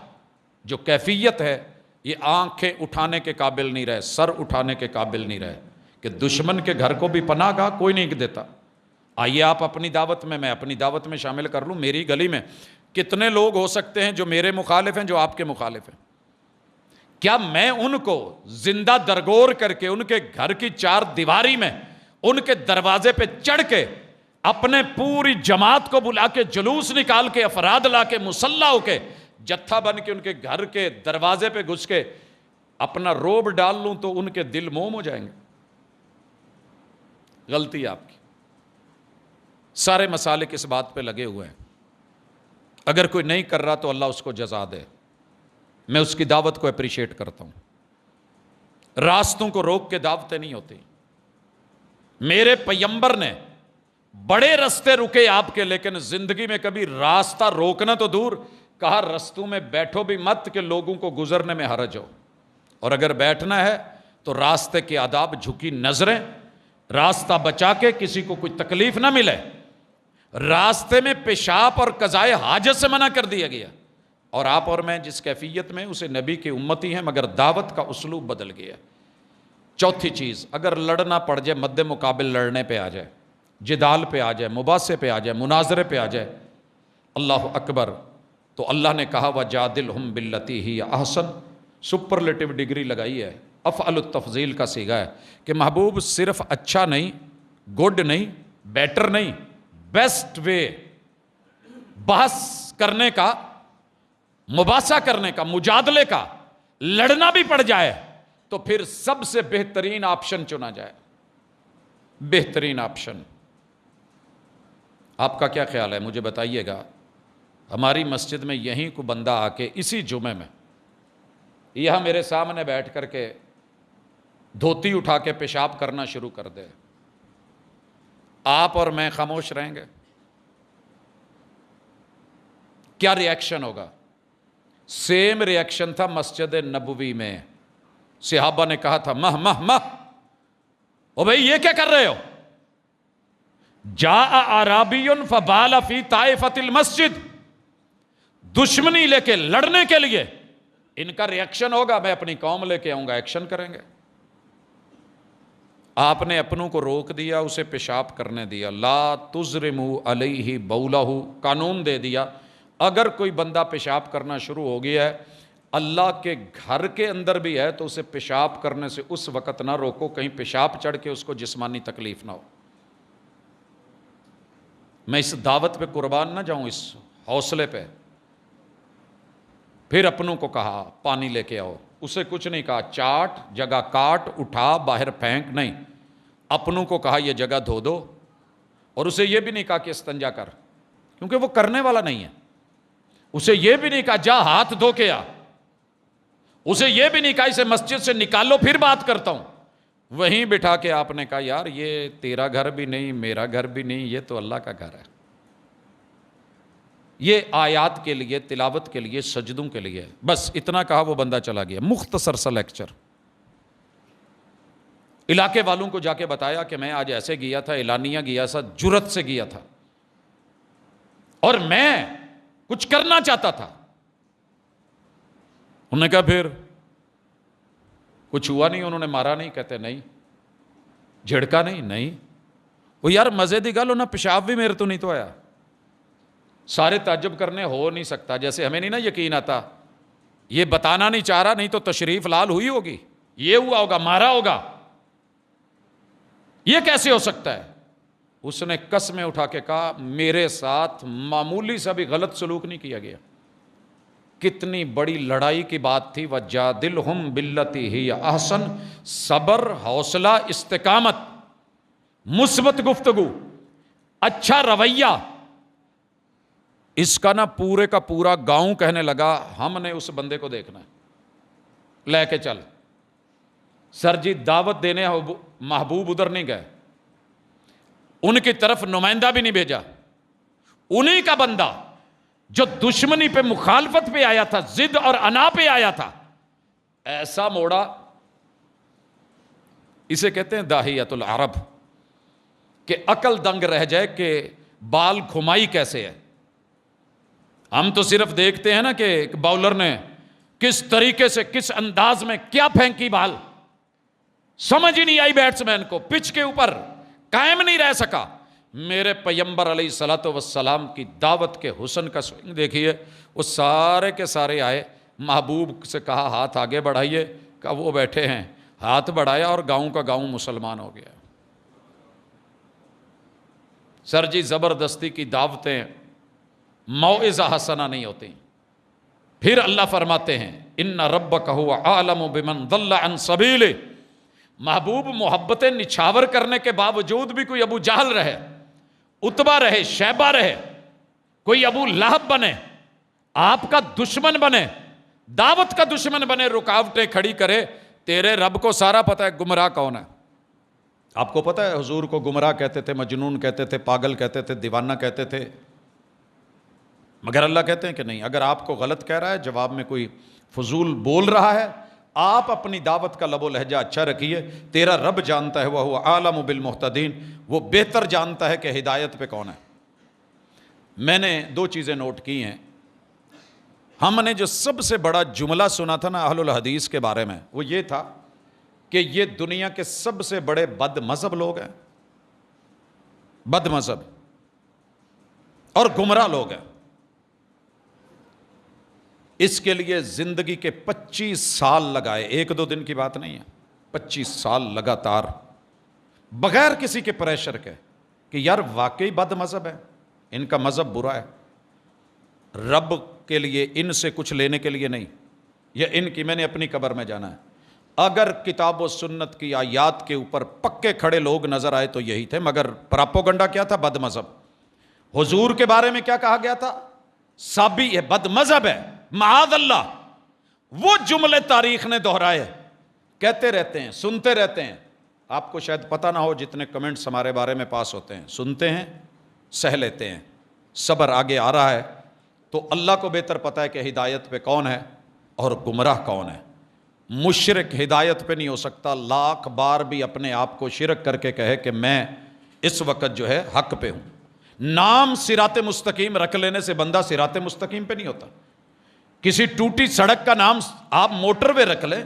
جو کیفیت ہے یہ آنکھیں اٹھانے کے قابل نہیں رہے, سر اٹھانے کے قابل نہیں رہے کہ دشمن کے گھر کو بھی پناہ گاہ کوئی نہیں دیتا. آئیے آپ اپنی دعوت میں, میں اپنی دعوت میں شامل کر لوں. میری گلی میں کتنے لوگ ہو سکتے ہیں جو میرے مخالف ہیں, جو آپ کے مخالف ہیں. کیا میں ان کو زندہ درگور کر کے ان کے گھر کی چار دیواری میں ان کے دروازے پہ چڑھ کے اپنے پوری جماعت کو بلا کے جلوس نکال کے افراد لا کے مسلح ہو کے جتھا بن کے ان کے گھر کے دروازے پہ گھس کے اپنا روب ڈال لوں تو ان کے دل موم ہو جائیں گے؟ غلطی ہے آپ کی. سارے مسالک اس بات پہ لگے ہوئے ہیں. اگر کوئی نہیں کر رہا تو اللہ اس کو جزا دے. میں اس کی دعوت کو اپریشیٹ کرتا ہوں. راستوں کو روک کے دعوتیں نہیں ہوتی. میرے پیغمبر نے بڑے رستے رکے آپ کے, لیکن زندگی میں کبھی راستہ روکنا تو دور, کہا رستوں میں بیٹھو بھی مت کہ لوگوں کو گزرنے میں حرج ہو. اور اگر بیٹھنا ہے تو راستے کے آداب, جھکی نظریں, راستہ بچا کے کسی کو کوئی تکلیف نہ ملے. راستے میں پیشاب اور قضائے حاجت سے منع کر دیا گیا. اور آپ اور میں جس کیفیت میں اسے نبی کی امتی ہیں, مگر دعوت کا اسلوب بدل گیا. چوتھی چیز, اگر لڑنا پڑ جائے مد مقابل لڑنے پہ آ جائے, جدال پہ آ جائے, مباحثے پہ آ جائے, مناظرے پہ آ جائے, اللہ اکبر, تو اللہ نے کہا وَجَادِلْهُمْ بِالَّتِي هِيَ أَحْسَنُ, سپرلیٹو ڈگری لگائی ہے, افعل التفضیل کا صیغہ ہے کہ محبوب صرف اچھا نہیں, گڈ نہیں, بیٹر نہیں, بیسٹ وے بحث کرنے کا, مباحثہ کرنے کا, مجادلے کا, لڑنا بھی پڑ جائے تو پھر سب سے بہترین آپشن چنا جائے. بہترین آپشن. آپ کا کیا خیال ہے مجھے بتائیے گا. ہماری مسجد میں یہیں کو بندہ آ کے اسی جمعے میں یہاں میرے سامنے بیٹھ کر کے دھوتی اٹھا کے پیشاب کرنا شروع کر دے, آپ اور میں خاموش رہیں گے؟ کیا ری ایکشن ہوگا؟ سیم ری ایکشن تھا مسجد نبوی میں. صحابہ نے کہا تھا مہ مہ مہ, او بھئی یہ کیا کر رہے ہو؟ جاء اعرابی فبال فی طائفۃ المسجد, دشمنی لے کے لڑنے کے لیے ان کا ری ایکشن ہوگا, میں اپنی قوم لے کے آؤں گا, ایکشن کریں گے. آپ نے اپنوں کو روک دیا, اسے پیشاب کرنے دیا. لا تزرموا علیہ بولہ, قانون دے دیا اگر کوئی بندہ پیشاب کرنا شروع ہو گیا ہے, اللہ کے گھر کے اندر بھی ہے, تو اسے پیشاب کرنے سے اس وقت نہ روکو کہیں پیشاب چڑھ کے اس کو جسمانی تکلیف نہ ہو. میں اس دعوت پہ قربان نہ جاؤں, اس حوصلے پہ. پھر اپنوں کو کہا پانی لے کے آؤ, اسے کچھ نہیں کہا چاٹ, جگہ کاٹ, اٹھا, باہر پھینک, نہیں. اپنوں کو کہا یہ جگہ دھو دو, اور اسے یہ بھی نہیں کہا کہ استنجا کر, کیونکہ وہ کرنے والا نہیں ہے. اسے یہ بھی نہیں کہا جا ہاتھ دھو کے آ, اسے یہ بھی نہیں کہا اسے مسجد سے نکالو پھر بات کرتا ہوں. وہیں بٹھا کے آپ نے کہا یار یہ تیرا گھر بھی نہیں, میرا گھر بھی نہیں, یہ تو اللہ کا گھر ہے. یہ آیات کے لیے, تلاوت کے لیے, سجدوں کے لیے. بس اتنا کہا, وہ بندہ چلا گیا. مختصر سا لیکچر. علاقے والوں کو جا کے بتایا کہ میں آج ایسے گیا تھا, اعلانیہ گیا تھا, جرت سے گیا تھا, اور میں کچھ کرنا چاہتا تھا. انہوں نے کہا پھر کچھ ہوا نہیں, انہوں نے مارا نہیں؟ کہتے نہیں. جھڑکا نہیں؟ نہیں. وہ یار مزے دی گل, انہیں پیشاب بھی میرے تو نہیں تو آیا. سارے تعجب کرنے ہو نہیں سکتا, جیسے ہمیں نہیں نا یقین آتا, یہ بتانا نہیں چاہ رہا, نہیں تو تشریف لال ہوئی ہوگی, یہ ہوا ہوگا, مارا ہوگا, یہ کیسے ہو سکتا ہے؟ اس نے قسمیں اٹھا کے کہا میرے ساتھ معمولی سا بھی غلط سلوک نہیں کیا گیا. کتنی بڑی لڑائی کی بات تھی. وَجَادِلْهُمْ بِالَّتِي هِيَ أَحْسَنُ, صبر, حوصلہ, استقامت, مثبت گفتگو, اچھا رویہ. اس کا نا پورے کا پورا گاؤں کہنے لگا ہم نے اس بندے کو دیکھنا ہے, لے کے چل. سر جی دعوت دینے محبوب ادھر نہیں گئے, ان کی طرف نمائندہ بھی نہیں بھیجا. انہی کا بندہ جو دشمنی پہ, مخالفت پہ آیا تھا, ضد اور انا پہ آیا تھا, ایسا موڑا. اسے کہتے ہیں داہیت العرب, کہ عقل دنگ رہ جائے کہ بال گھمائی کیسے ہے. ہم تو صرف دیکھتے ہیں نا کہ ایک باؤلر نے کس طریقے سے کس انداز میں کیا پھینکی بال, سمجھ ہی نہیں آئی بیٹسمین کو, پچ کے اوپر قائم نہیں رہ سکا. میرے پیغمبر علیہ الصلوۃ والسلام کی دعوت کے حسن کا سوئنگ دیکھیے. وہ سارے کے سارے آئے, محبوب سے کہا ہاتھ آگے بڑھائیے, کہا وہ بیٹھے ہیں, ہاتھ بڑھایا اور گاؤں کا گاؤں مسلمان ہو گیا. سر جی زبردستی کی دعوتیں موعظہ حسنہ نہیں ہوتی. پھر اللہ فرماتے ہیں ان ربک هو اعلم بمن ضل عن سبیلہ. محبوب محبتیں نچھاور کرنے کے باوجود بھی کوئی ابو جہل رہے, اتبا رہے, شیبہ رہے, کوئی ابو لہب بنے, آپ کا دشمن بنے, دعوت کا دشمن بنے, رکاوٹیں کھڑی کرے, تیرے رب کو سارا پتہ ہے گمراہ کون ہے. آپ کو پتہ ہے حضور کو گمراہ کہتے تھے, مجنون کہتے تھے, پاگل کہتے تھے, دیوانہ کہتے تھے, مگر اللہ کہتے ہیں کہ نہیں. اگر آپ کو غلط کہہ رہا ہے, جواب میں کوئی فضول بول رہا ہے, آپ اپنی دعوت کا لب و لہجہ اچھا رکھیے. تیرا رب جانتا ہے, وہ عالم بالمہتدین, وہ بہتر جانتا ہے کہ ہدایت پہ کون ہے. میں نے دو چیزیں نوٹ کی ہیں. ہم نے جو سب سے بڑا جملہ سنا تھا نا اہل الحدیث کے بارے میں, وہ یہ تھا کہ یہ دنیا کے سب سے بڑے بد مذہب لوگ ہیں, بد مذہب اور گمراہ لوگ ہیں. اس کے لیے زندگی کے 25 سال لگائے, ایک دو دن کی بات نہیں ہے, 25 سال لگاتار بغیر کسی کے پریشر کے کہ یار واقعی بد مذہب ہے, ان کا مذہب برا ہے, رب کے لیے ان سے کچھ لینے کے لیے نہیں, یا ان کی میں نے اپنی قبر میں جانا ہے. اگر کتاب و سنت کی آیات کے اوپر پکے کھڑے لوگ نظر آئے تو یہی تھے, مگر پراپوگنڈا کیا تھا؟ بد مذہب. حضور کے بارے میں کیا کہا گیا تھا؟ سابی ہے, بد مذہب ہے, معاذ اللہ. وہ جملے تاریخ نے دہرائے, کہتے رہتے ہیں, سنتے رہتے ہیں. آپ کو شاید پتہ نہ ہو جتنے کمنٹس ہمارے بارے میں پاس ہوتے ہیں, سنتے ہیں, سہ لیتے ہیں, صبر آگے آ رہا ہے. تو اللہ کو بہتر پتہ ہے کہ ہدایت پہ کون ہے اور گمراہ کون ہے. مشرک ہدایت پہ نہیں ہو سکتا, لاکھ بار بھی اپنے آپ کو شرک کر کے کہے کہ میں اس وقت جو ہے حق پہ ہوں. نام صراط مستقیم رکھ لینے سے بندہ صراط مستقیم پہ نہیں ہوتا. کسی ٹوٹی سڑک کا نام آپ موٹر وے رکھ لیں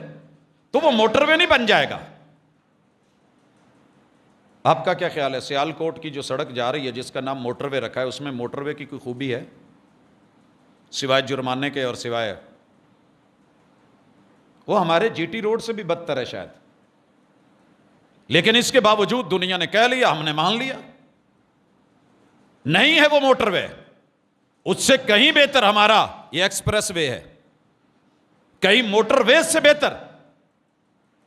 تو وہ موٹر وے نہیں بن جائے گا. آپ کا کیا خیال ہے, سیال کوٹ کی جو سڑک جا رہی ہے جس کا نام موٹر وے رکھا ہے, اس میں موٹر وے کی کوئی خوبی ہے سوائے جرمانے کے اور سوائے وہ ہمارے جی ٹی روڈ سے بھی بدتر ہے شاید, لیکن اس کے باوجود دنیا نے کہہ لیا, ہم نے مان لیا. نہیں ہے وہ موٹر وے, اس سے کہیں بہتر ہمارا یہ ایکسپریس وے ہے, کہیں موٹر وے سے بہتر,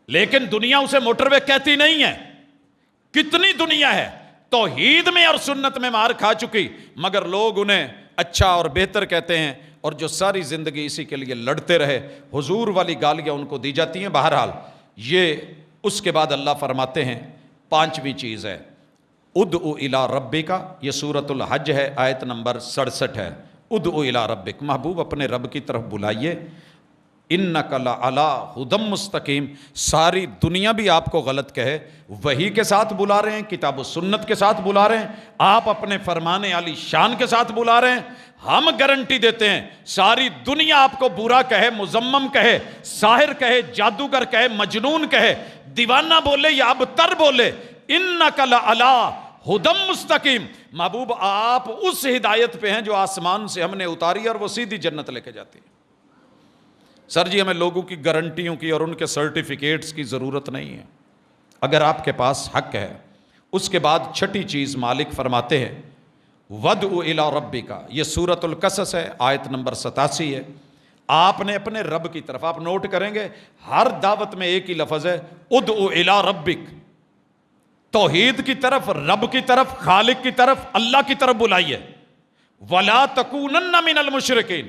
لیکن دنیا اسے موٹر وے کہتی نہیں ہے. کتنی دنیا ہے توحید میں اور سنت میں مار کھا چکی, مگر لوگ انہیں اچھا اور بہتر کہتے ہیں, اور جو ساری زندگی اسی کے لیے لڑتے رہے, حضور والی گالیاں ان کو دی جاتی ہیں. بہرحال یہ اس کے بعد اللہ فرماتے ہیں پانچویں چیز ہے ادعو الی ربک, یہ سورۃ الحج ہے, آیت نمبر 67 ہے. ادعو الی ربک, محبوب اپنے رب کی طرف بلائیے. انک لعلی ھدی مستقیم, ساری دنیا بھی آپ کو غلط کہے, وحی کے ساتھ بلا رہے ہیں, کتاب و سنت کے ساتھ بلا رہے ہیں, آپ اپنے فرمان علی شان کے ساتھ بلا رہے ہیں. ہم گارنٹی دیتے ہیں ساری دنیا آپ کو برا کہے, مذمم کہے, ساحر کہے, جادوگر کہے, مجنون کہے, دیوانہ بولے یا ابتر بولے, انک لعلی ھدی مستقیم, محبوب آپ اس ہدایت پہ ہیں جو آسمان سے ہم نے اتاری اور وہ سیدھی جنت لے کے جاتی ہے. سر جی ہمیں لوگوں کی گارنٹیوں کی اور ان کے سرٹیفکیٹس کی ضرورت نہیں ہے, اگر آپ کے پاس حق ہے. اس کے بعد چھٹی چیز مالک فرماتے ہیں وَدْعُ إِلَىٰ رَبِّكَ, یہ سورۃ القصص ہے, آیت نمبر 87 ہے. آپ نے اپنے رب کی طرف, آپ نوٹ کریں گے ہر دعوت میں ایک ہی لفظ ہے ادعو الی ربک, توحید کی طرف, رب کی طرف, خالق کی طرف, اللہ کی طرف بلائیے. وَلَا تَكُونَنَّ مِنَ الْمُشْرِكِينَ,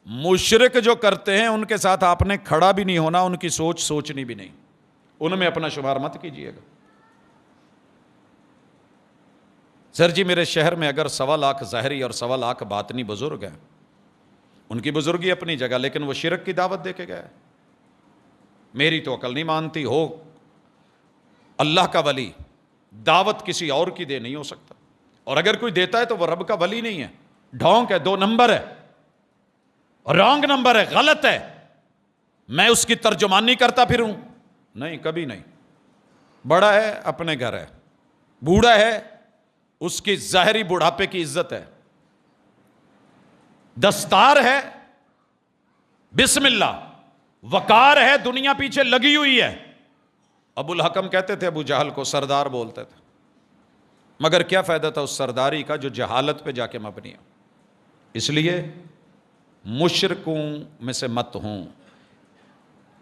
مشرک جو کرتے ہیں ان کے ساتھ آپ نے کھڑا بھی نہیں ہونا, ان کی سوچ سوچنی بھی نہیں, ان میں اپنا شمار مت کیجئے گا. سر جی میرے شہر میں اگر 1.25 لاکھ ظاہری اور 1.25 لاکھ باطنی بزرگ ہیں, ان کی بزرگی اپنی جگہ, لیکن وہ شرک کی دعوت دے کے گئے. میری تو عقل نہیں مانتی, ہو اللہ کا ولی, دعوت کسی اور کی دے نہیں ہو سکتا، اور اگر کوئی دیتا ہے تو وہ رب کا ولی نہیں ہے، ڈھونک ہے، 2 نمبر ہے، رانگ نمبر ہے، غلط ہے۔ میں اس کی ترجمانی کرتا پھروں؟ نہیں، کبھی نہیں۔ بڑا ہے اپنے گھر ہے، بوڑھا ہے اس کی ظاہری بڑھاپے کی عزت ہے، دستار ہے بسم اللہ، وقار ہے، دنیا پیچھے لگی ہوئی ہے۔ ابو الحکم کہتے تھے ابو جہل کو سردار بولتے تھے، مگر کیا فائدہ تھا اس سرداری کا جو جہالت پہ جا کے مبنی ہے۔ اس لیے مشرکوں میں سے مت ہوں،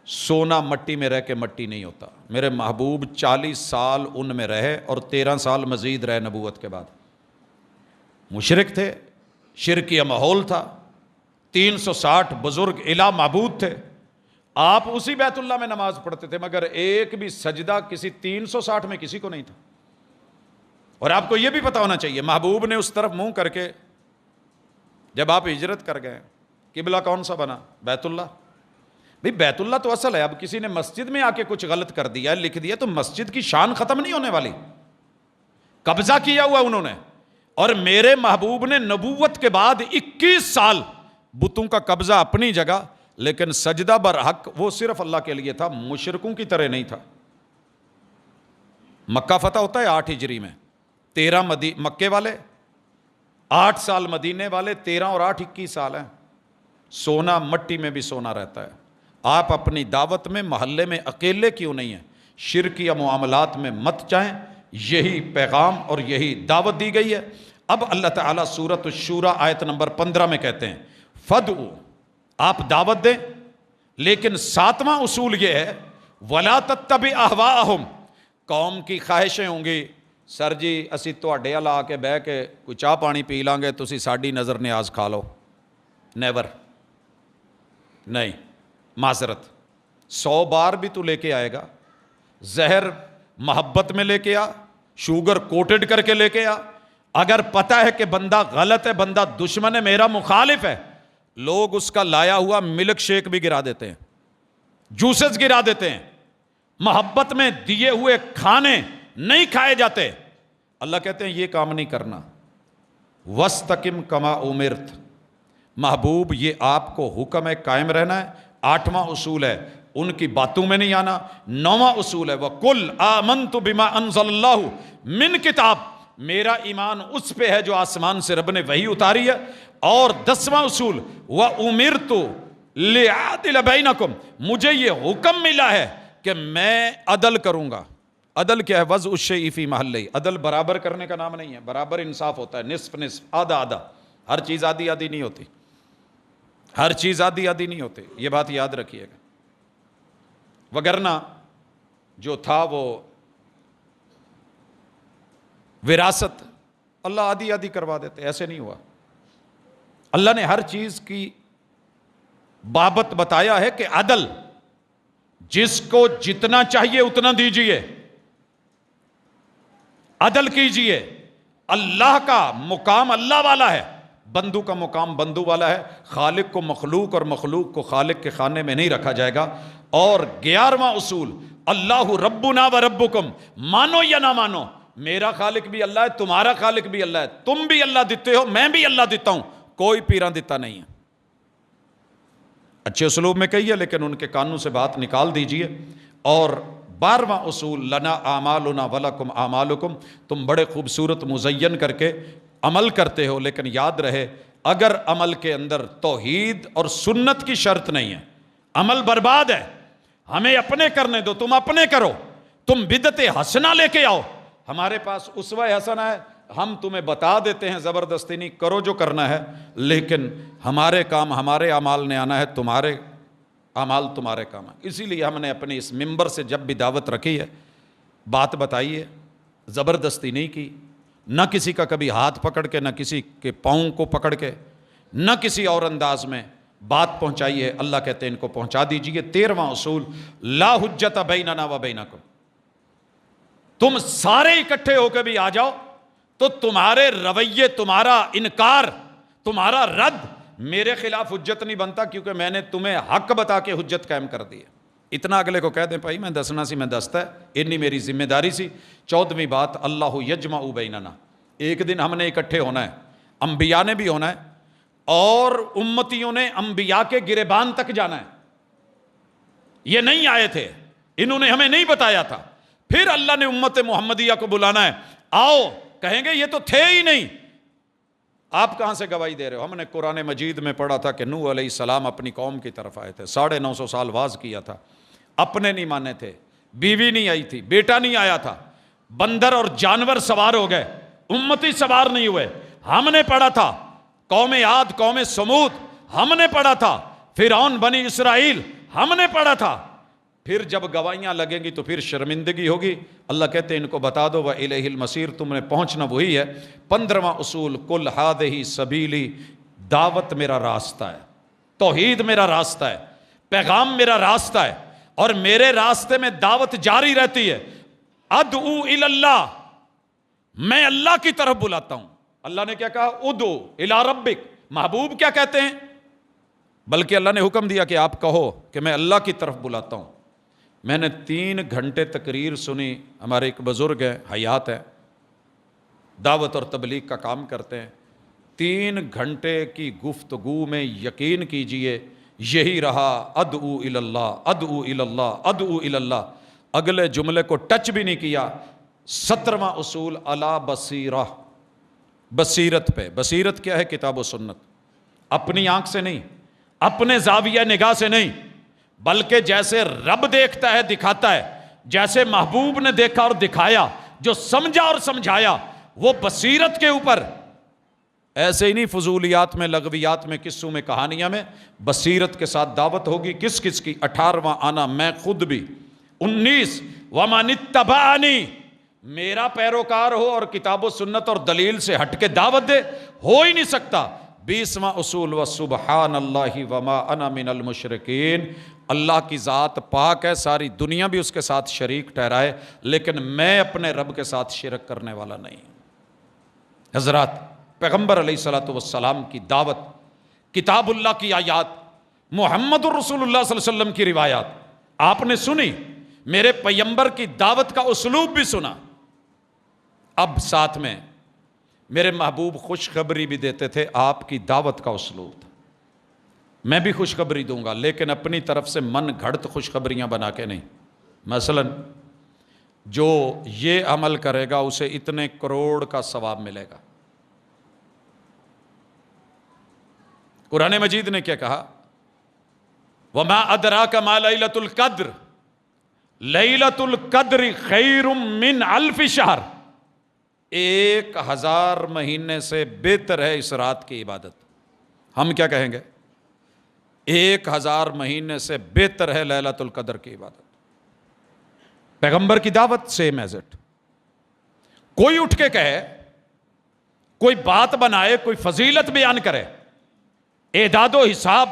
سونا مٹی میں رہ کے مٹی نہیں ہوتا۔ میرے محبوب 40 سال ان میں رہے اور 13 سال مزید رہے نبوت کے بعد۔ مشرک تھے، شرکیہ ماحول تھا، 360 بزرگ الہ معبود تھے، آپ اسی بیت اللہ میں نماز پڑھتے تھے، مگر ایک بھی سجدہ کسی 360 میں کسی کو نہیں تھا۔ اور آپ کو یہ بھی پتا ہونا چاہیے، محبوب نے اس طرف منہ کر کے جب آپ ہجرت کر گئے، قبلہ کون سا بنا؟ بیت اللہ۔ بھئی بیت اللہ تو اصل ہے، اب کسی نے مسجد میں آ کے کچھ غلط کر دیا، لکھ دیا، تو مسجد کی شان ختم نہیں ہونے والی، قبضہ کیا ہوا انہوں نے۔ اور میرے محبوب نے نبوت کے بعد 21 سال بتوں کا قبضہ اپنی جگہ، لیکن سجدہ برحق وہ صرف اللہ کے لیے تھا، مشرکوں کی طرح نہیں تھا۔ مکہ فتح ہوتا ہے 8 ہجری میں، 13 مکے والے، 8 سال مدینے والے، 13 اور 8 21 سال ہیں۔ سونا مٹی میں بھی سونا رہتا ہے۔ آپ اپنی دعوت میں محلے میں اکیلے کیوں نہیں ہیں؟ شرکیہ معاملات میں مت جائیں، یہی پیغام اور یہی دعوت دی گئی ہے۔ اب اللہ تعالیٰ سورۃ الشورى آیت نمبر 15 میں کہتے ہیں فدعوا، آپ دعوت دیں، لیکن 7واں اصول یہ ہے ولا تتبع اہواءہم، قوم کی خواہشیں ہوں گی، سر جی اسی تواڈے ال آ کے بہ کے کوئی چاہ پانی پی لیں گے، تسی ساڈی نظر نیاز کھا لو، نیور، نہیں، معذرت، 100 بار بھی تو لے کے آئے گا، زہر محبت میں لے کے آ، شوگر کوٹڈ کر کے لے کے آ، اگر پتہ ہے کہ بندہ غلط ہے، بندہ دشمن ہے، میرا مخالف ہے، لوگ اس کا لایا ہوا ملک شیک بھی گرا دیتے ہیں، جوسز گرا دیتے ہیں، محبت میں دیے ہوئے کھانے نہیں کھائے جاتے۔ اللہ کہتے ہیں یہ کام نہیں کرنا، وَاسْتَقِمْ كَمَا أُمِرْتَ، محبوب یہ آپ کو حکم ہے، قائم رہنا ہے۔ 8واں اصول ہے ان کی باتوں میں نہیں آنا۔ 9واں اصول ہے وَقُلْ آمَنْتُ بِمَا أَنزَلَ اللَّهُ مِنْ کتاب، میرا ایمان اس پہ ہے جو آسمان سے رب نے وحی اتاری ہے۔ اور 10واں اصول وَأُمِرْتُ لِأَعْدِلَ بَيْنَكُمْ، مجھے یہ حکم ملا ہے کہ میں عدل کروں گا۔ عدل کیا ہے؟ وضع الشیء فی محلہ، عدل برابر کرنے کا نام نہیں ہے، برابر انصاف ہوتا ہے، نصف نصف، آدھا آدھا، ہر چیز آدھی آدھی نہیں ہوتی، ہر چیز آدھی آدھی نہیں ہوتی، یہ بات یاد رکھیے گا، وگرنہ جو تھا وہ وراثت اللہ آدھی آدھی کروا دیتے، ایسے نہیں ہوا۔ اللہ نے ہر چیز کی بابت بتایا ہے کہ عدل، جس کو جتنا چاہیے اتنا دیجئے، عدل کیجئے۔ اللہ کا مقام اللہ والا ہے، بندو کا مقام بندو والا ہے، خالق کو مخلوق اور مخلوق کو خالق کے خانے میں نہیں رکھا جائے گا۔ اور 11واں اصول اللہ ربنا و ربکم، مانو یا نہ مانو، میرا خالق بھی اللہ ہے، تمہارا خالق بھی اللہ ہے، تم بھی اللہ دیتے ہو، میں بھی اللہ دیتا ہوں، کوئی پیراں دیتا نہیں ہے۔ اچھے اسلوب میں کہیے، لیکن ان کے کانوں سے بات نکال دیجئے۔ اور 12واں اصول لنا اعمالنا ولکم اعمالکم، تم بڑے خوبصورت مزین کر کے عمل کرتے ہو، لیکن یاد رہے اگر عمل کے اندر توحید اور سنت کی شرط نہیں ہے، عمل برباد ہے۔ ہمیں اپنے کرنے دو، تم اپنے کرو، تم بدعت حسنہ لے کے آؤ، ہمارے پاس اسوہ حسنہ ہے، ہم تمہیں بتا دیتے ہیں، زبردستی نہیں، کرو جو کرنا ہے، لیکن ہمارے کام ہمارے اعمال نے آنا ہے، تمہارے اعمال تمہارے کام ہیں۔ اسی لیے ہم نے اپنی اس ممبر سے جب بھی دعوت رکھی ہے، بات بتائی ہے، زبردستی نہیں کی، نہ کسی کا کبھی ہاتھ پکڑ کے، نہ کسی کے پاؤں کو پکڑ کے، نہ کسی اور انداز میں بات پہنچائی ہے۔ اللہ کہتے ہیں ان کو پہنچا دیجئے۔ 13واں اصول لا حجت بیننا و بینکم، تم سارے اکٹھے ہو کے بھی آ جاؤ تو تمہارے رویے، تمہارا انکار، تمہارا رد میرے خلاف حجت نہیں بنتا، کیونکہ میں نے تمہیں حق بتا کے حجت قائم کر دی ہے۔ اتنا اگلے کو کہہ دیں بھائی میں دسنا سی میں دستا ہے، انی میری ذمہ داری سی۔ 14ویں بات، اللہ یجمع بیننا، ایک دن ہم نے اکٹھے ہونا ہے، انبیاء نے بھی ہونا ہے اور امتیوں نے انبیاء کے گریبان تک جانا ہے۔ یہ نہیں آئے تھے، انہوں نے ہمیں نہیں بتایا تھا، پھر اللہ نے امت محمدیہ کو بلانا ہے، آؤ، کہیں گے یہ تو تھے ہی نہیں، آپ کہاں سے گواہی دے رہے ہو؟ ہم نے قرآن مجید میں پڑھا تھا کہ نوح علیہ السلام اپنی قوم کی طرف آئے تھے، 950 سال واز کیا تھا، اپنے نہیں مانے تھے، بیوی نہیں آئی تھی، بیٹا نہیں آیا تھا، بندر اور جانور سوار ہو گئے، امتی سوار نہیں ہوئے۔ ہم نے پڑھا تھا قوم عاد، قوم سمود، ہم نے پڑھا تھا فرعون، بنی اسرائیل، ہم نے پڑھا تھا۔ پھر جب گواہیاں لگیں گی تو پھر شرمندگی ہوگی۔ اللہ کہتے ہیں ان کو بتا دو وَإِلَيْهِ الْمَصِيرُ، تم نے پہنچنا وہی ہے۔ 15واں اصول، قُلْ هَٰذِهِ سَبِيلِي، دعوت میرا راستہ ہے، توحید میرا راستہ ہے، پیغام میرا راستہ ہے، اور میرے راستے میں دعوت جاری رہتی ہے۔ ادعو الی اللہ، میں اللہ کی طرف بلاتا ہوں۔ اللہ نے کیا کہا؟ ادعو الی ربک، محبوب کیا کہتے ہیں؟ بلکہ اللہ نے حکم دیا کہ آپ کہو کہ میں اللہ کی طرف بلاتا ہوں۔ میں نے 3 گھنٹے تقریر سنی، ہمارے ایک بزرگ ہیں، حیات ہے، دعوت اور تبلیغ کا کام کرتے ہیں، 3 گھنٹے کی گفتگو میں یقین کیجئے یہی رہا، ادعو الی اللہ، ادعو الی اللہ، ادعو الی اللہ، اگلے جملے کو ٹچ بھی نہیں کیا۔ 17واں اصول، علی بصیرہ، بصیرت پہ۔ بصیرت کیا ہے؟ کتاب و سنت، اپنی آنکھ سے نہیں، اپنے زاویہ نگاہ سے نہیں، بلکہ جیسے رب دیکھتا ہے دکھاتا ہے، جیسے محبوب نے دیکھا اور دکھایا، جو سمجھا اور سمجھایا، وہ بصیرت کے اوپر، ایسے ہی نہیں فضولیات میں، لغویات میں، قصوں میں، کہانیاں میں، بصیرت کے ساتھ دعوت ہوگی۔ کس کس کی؟ 18واں، آنا، میں خود بھی۔ 19، وَمَنِ اتَّبَعَنِی، میرا پیروکار ہو اور کتاب و سنت اور دلیل سے ہٹ کے دعوت دے، ہو ہی نہیں سکتا۔ 20واں اصول، وَسُبْحَانَ اللَّهِ وَمَا أَنَا مِنَ الْمُشْرِكِينَ، اللہ کی ذات پاک ہے، ساری دنیا بھی اس کے ساتھ شریک ٹھہرائے، لیکن میں اپنے رب کے ساتھ شرک کرنے والا نہیں ہوں۔ حضرات، پیغمبر علیہ السلام کی دعوت، کتاب اللہ کی آیات، محمد الرسول اللہ صلی اللہ علیہ وسلم کی روایات آپ نے سنی، میرے پیغمبر کی دعوت کا اسلوب بھی سنا۔ اب ساتھ میں میرے محبوب خوشخبری بھی دیتے تھے، آپ کی دعوت کا اسلوب تھا۔ میں بھی خوشخبری دوں گا، لیکن اپنی طرف سے من گھڑت خوشخبریاں بنا کے نہیں۔ مثلا جو یہ عمل کرے گا اسے اتنے کروڑ کا ثواب ملے گا۔ قرآن مجید نے کیا کہا؟ وَمَا أَدْرَاكَ مَا لَيْلَةُ الْقَدْرِ، لیلۃ القدر خیر من 1000 شہر، 1000 مہینے سے بہتر ہے اس رات کی عبادت۔ ہم کیا کہیں گے؟ 1000 مہینے سے بہتر ہے لیلۃ القدر کی عبادت۔ پیغمبر کی دعوت سیم ایز اٹ۔ کوئی اٹھ کے کہے، کوئی بات بنائے، کوئی فضیلت بیان کرے، اعداد و حساب،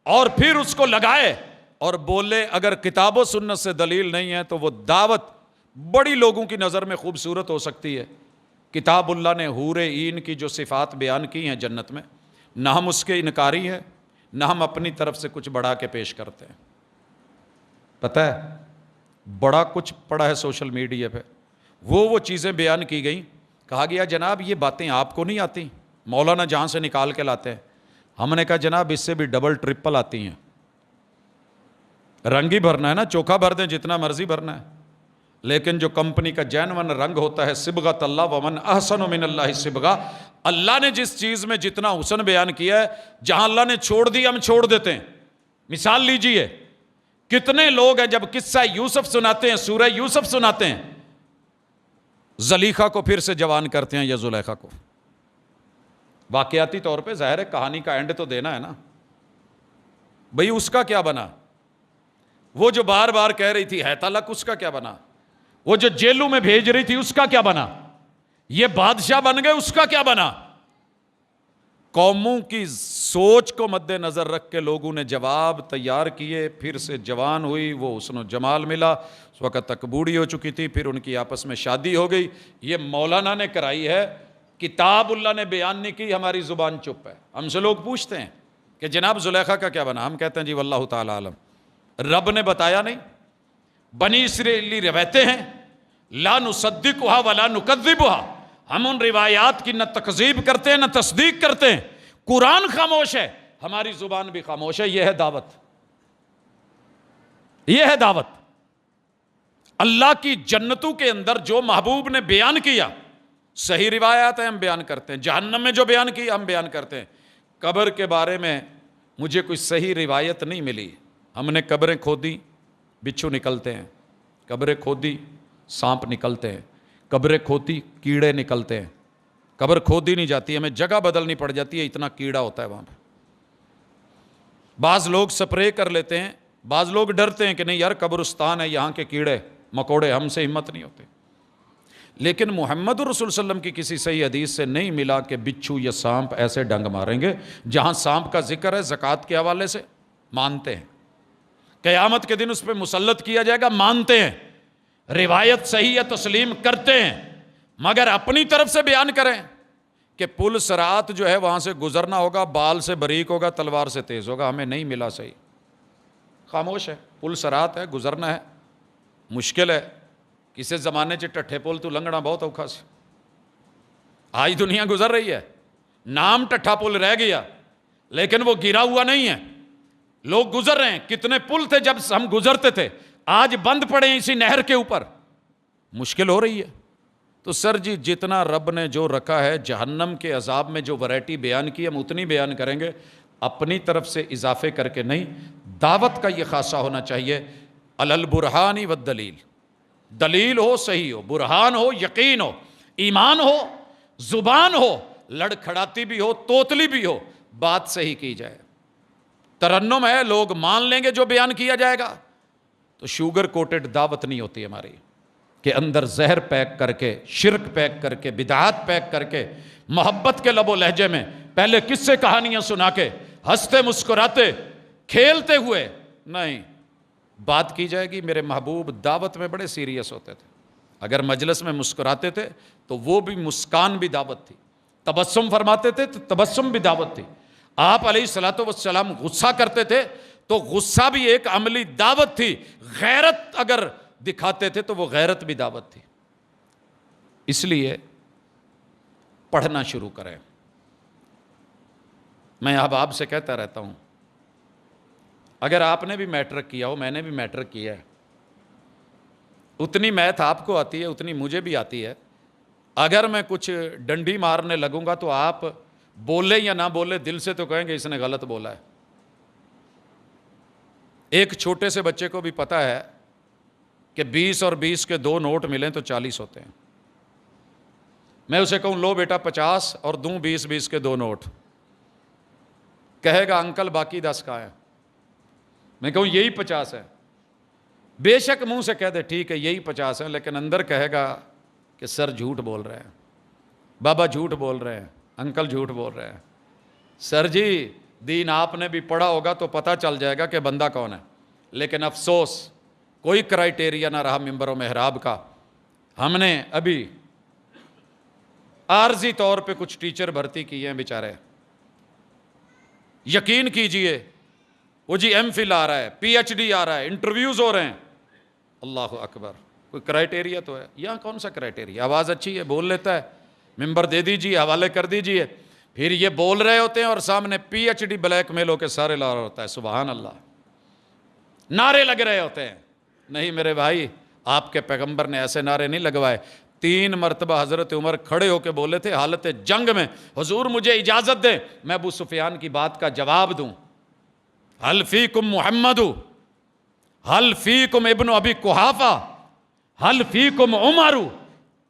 اور پھر اس کو لگائے اور بولے اگر کتاب و سنت سے دلیل نہیں ہے تو وہ دعوت بڑی لوگوں کی نظر میں خوبصورت ہو سکتی ہے۔ کتاب اللہ نے حور عین کی جو صفات بیان کی ہیں جنت میں، نہ ہم اس کے انکاری ہیں، نہ ہم اپنی طرف سے کچھ بڑھا کے پیش کرتے ہیں۔ پتہ ہے بڑا کچھ پڑا ہے سوشل میڈیا پہ، وہ چیزیں بیان کی گئیں، کہا گیا جناب یہ باتیں آپ کو نہیں آتی، مولانا جہاں سے نکال کے لاتے ہیں۔ ہم نے کہا جناب اس سے بھی ڈبل ٹرپل آتی ہیں، رنگ ہی بھرنا ہے نا، چوکھا بھر دیں جتنا مرضی بھرنا ہے، لیکن جو کمپنی کا جینون رنگ ہوتا ہے، صبغۃ اللہ ومن احسن من اللہ صبغہ، اللہ نے جس چیز میں جتنا حسن بیان کیا ہے، جہاں اللہ نے چھوڑ دی ہم چھوڑ دیتے ہیں۔ مثال لیجئے، کتنے لوگ ہیں جب قصہ یوسف سناتے ہیں، سورہ یوسف سناتے ہیں، زلیخا کو پھر سے جوان کرتے ہیں یا زلیخا کو۔ واقعاتی طور پہ ظاہر ہے کہانی کا اینڈ تو دینا ہے نا، بھئی اس کا کیا بنا؟ وہ جو بار بار کہہ رہی تھی ہے تلک، اس کا کیا بنا؟ وہ جو جیلوں میں بھیج رہی تھی اس کا کیا بنا؟ یہ بادشاہ بن گئے، اس کا کیا بنا؟ قوموں کی سوچ کو مد نظر رکھ کے لوگوں نے جواب تیار کیے، پھر سے جوان ہوئی، وہ حسن و جمال ملا، اس وقت تک بوڑھی ہو چکی تھی، پھر ان کی آپس میں شادی ہو گئی۔ یہ مولانا نے کرائی ہے، کتاب اللہ نے بیان نہیں کی، ہماری زبان چپ ہے۔ ہم سے لوگ پوچھتے ہیں کہ جناب زلیخا کا کیا بنا؟ ہم کہتے ہیں جی واللہ تعالی عالم۔ رب نے بتایا نہیں؟ بنی اسرائیلی روایتیں ہیں، لا نصدقھا ولا نکذبھا، ہم ان روایات کی نہ تکذیب کرتے ہیں نہ تصدیق کرتے ہیں۔ قرآن خاموش ہے، ہماری زبان بھی خاموش ہے۔ یہ ہے دعوت، یہ ہے دعوت۔ اللہ کی جنتوں کے اندر جو محبوب نے بیان کیا، صحیح روایات ہیں ہم بیان کرتے ہیں، جہنم میں جو بیان کیا ہم بیان کرتے ہیں۔ قبر کے بارے میں مجھے کوئی صحیح روایت نہیں ملی۔ ہم نے قبریں کھودی، بچھو نکلتے ہیں، قبریں کھودی، سانپ نکلتے ہیں، قبریں کھودی، کیڑے نکلتے ہیں۔ قبر کھودی نہیں جاتی، ہمیں جگہ بدلنی پڑ جاتی ہے، اتنا کیڑا ہوتا ہے وہاں پہ۔ بعض لوگ سپرے کر لیتے ہیں، بعض لوگ ڈرتے ہیں کہ نہیں یار قبرستان ہے، یہاں کے کیڑے مکوڑے ہم سے ہمت نہیں ہوتے۔ لیکن محمد رسول صلی اللہ علیہ وسلم کی کسی صحیح حدیث سے نہیں ملا کہ بچھو یا سانپ ایسے ڈنگ ماریں گے۔ جہاں سانپ کا ذکر ہے زکوٰۃ کے حوالے سے مانتے ہیں، قیامت کے دن اس پہ مسلط کیا جائے گا مانتے ہیں، روایت صحیح ہے تسلیم کرتے ہیں، مگر اپنی طرف سے بیان کریں کہ پل صراط جو ہے وہاں سے گزرنا ہوگا، بال سے باریک ہوگا، تلوار سے تیز ہوگا، ہمیں نہیں ملا صحیح۔ خاموش ہے، پل صراط ہے، گزرنا ہے، مشکل ہے۔ کسی زمانے چ ٹٹھے پل تو لنگنا بہت اوکھا سی، آج دنیا گزر رہی ہے، نام ٹٹھا پل رہ گیا لیکن وہ گرا ہوا نہیں ہے، لوگ گزر رہے ہیں۔ کتنے پل تھے جب ہم گزرتے تھے، آج بند پڑے ہیں اسی نہر کے اوپر، مشکل ہو رہی ہے۔ تو سر جی جتنا رب نے جو رکھا ہے، جہنم کے عذاب میں جو ورائٹی بیان کی ہم اتنی بیان کریں گے، اپنی طرف سے اضافے کر کے نہیں۔ دعوت کا یہ خاصہ ہونا چاہیے، علی البرہان والدلیل، دلیل ہو، صحیح ہو، برہان ہو، یقین ہو، ایمان ہو، زبان ہو، لڑکھڑاتی بھی ہو، توتلی بھی ہو، بات صحیح کی جائے۔ ترنم ہے، لوگ مان لیں گے جو بیان کیا جائے گا، تو شوگر کوٹڈ دعوت نہیں ہوتی ہماری کہ اندر زہر پیک کر کے، شرک پیک کر کے، بدعات پیک کر کے، محبت کے لب و لہجے میں پہلے قصے کہانیاں سنا کے، ہنستے مسکراتے کھیلتے ہوئے نہیں بات کی جائے گی۔ میرے محبوب دعوت میں بڑے سیریس ہوتے تھے، اگر مجلس میں مسکراتے تھے تو وہ بھی مسکان بھی دعوت تھی، تبسم فرماتے تھے تو تبسم بھی دعوت تھی۔ آپ علیہ الصلوۃ والسلام غصہ کرتے تھے تو غصہ بھی ایک عملی دعوت تھی، غیرت اگر دکھاتے تھے تو وہ غیرت بھی دعوت تھی۔ اس لیے پڑھنا شروع کریں۔ میں اب آپ سے کہتا رہتا ہوں، اگر آپ نے بھی میٹرک کیا ہو، میں نے بھی میٹرک کیا ہے، اتنی میتھ آپ کو آتی ہے اتنی مجھے بھی آتی ہے، اگر میں کچھ ڈنڈی مارنے لگوں گا تو آپ بولے یا نہ بولے دل سے تو کہیں گے اس نے غلط بولا ہے۔ ایک چھوٹے سے بچے کو بھی پتا ہے کہ 20 اور 20 کے 2 نوٹ ملیں تو 40 ہوتے ہیں، میں اسے کہوں لو بیٹا 50 اور دوں 20 کے 2 نوٹ، کہے گا انکل باقی 10 کہاں ہیں؟ میں کہوں یہی 50 ہے، بے شک منہ سے کہہ دے ٹھیک ہے یہی 50 ہے، لیکن اندر کہے گا کہ سر جھوٹ بول رہے ہیں، بابا جھوٹ بول رہے ہیں، انکل جھوٹ بول رہے ہیں۔ سر جی دین آپ نے بھی پڑھا ہوگا تو پتہ چل جائے گا کہ بندہ کون ہے، لیکن افسوس کوئی کرائٹیریا نہ رہا منبر و محراب کا۔ ہم نے ابھی عارضی طور پہ کچھ ٹیچر بھرتی کیے ہیں بیچارے، یقین کیجئے وہ جی ایم فل آ رہا ہے، پی ایچ ڈی آ رہا ہے، انٹرویوز ہو رہے ہیں، اللہ اکبر، کوئی کرائٹیریا تو ہے؟ یہاں کون سا کرائٹیریا؟ آواز اچھی ہے، بول لیتا ہے، ممبر دے دیجئے، حوالے کر دیجئے، پھر یہ بول رہے ہوتے ہیں اور سامنے پی ایچ ڈی بلیک میل ہو کے سارے لا رہا ہوتا ہے، سبحان اللہ، نعرے لگ رہے ہوتے ہیں۔ نہیں میرے بھائی، آپ کے پیغمبر نے ایسے نعرے نہیں لگوائے۔ 3 مرتبہ حضرت عمر کھڑے ہو کے بولے تھے حالت جنگ میں، حضور مجھے اجازت دیں میں ابو سفیان کی بات کا جواب دوں، حل فیکم محمد، حل فیکم ابن ابی قحافہ، حل فیکم عمر۔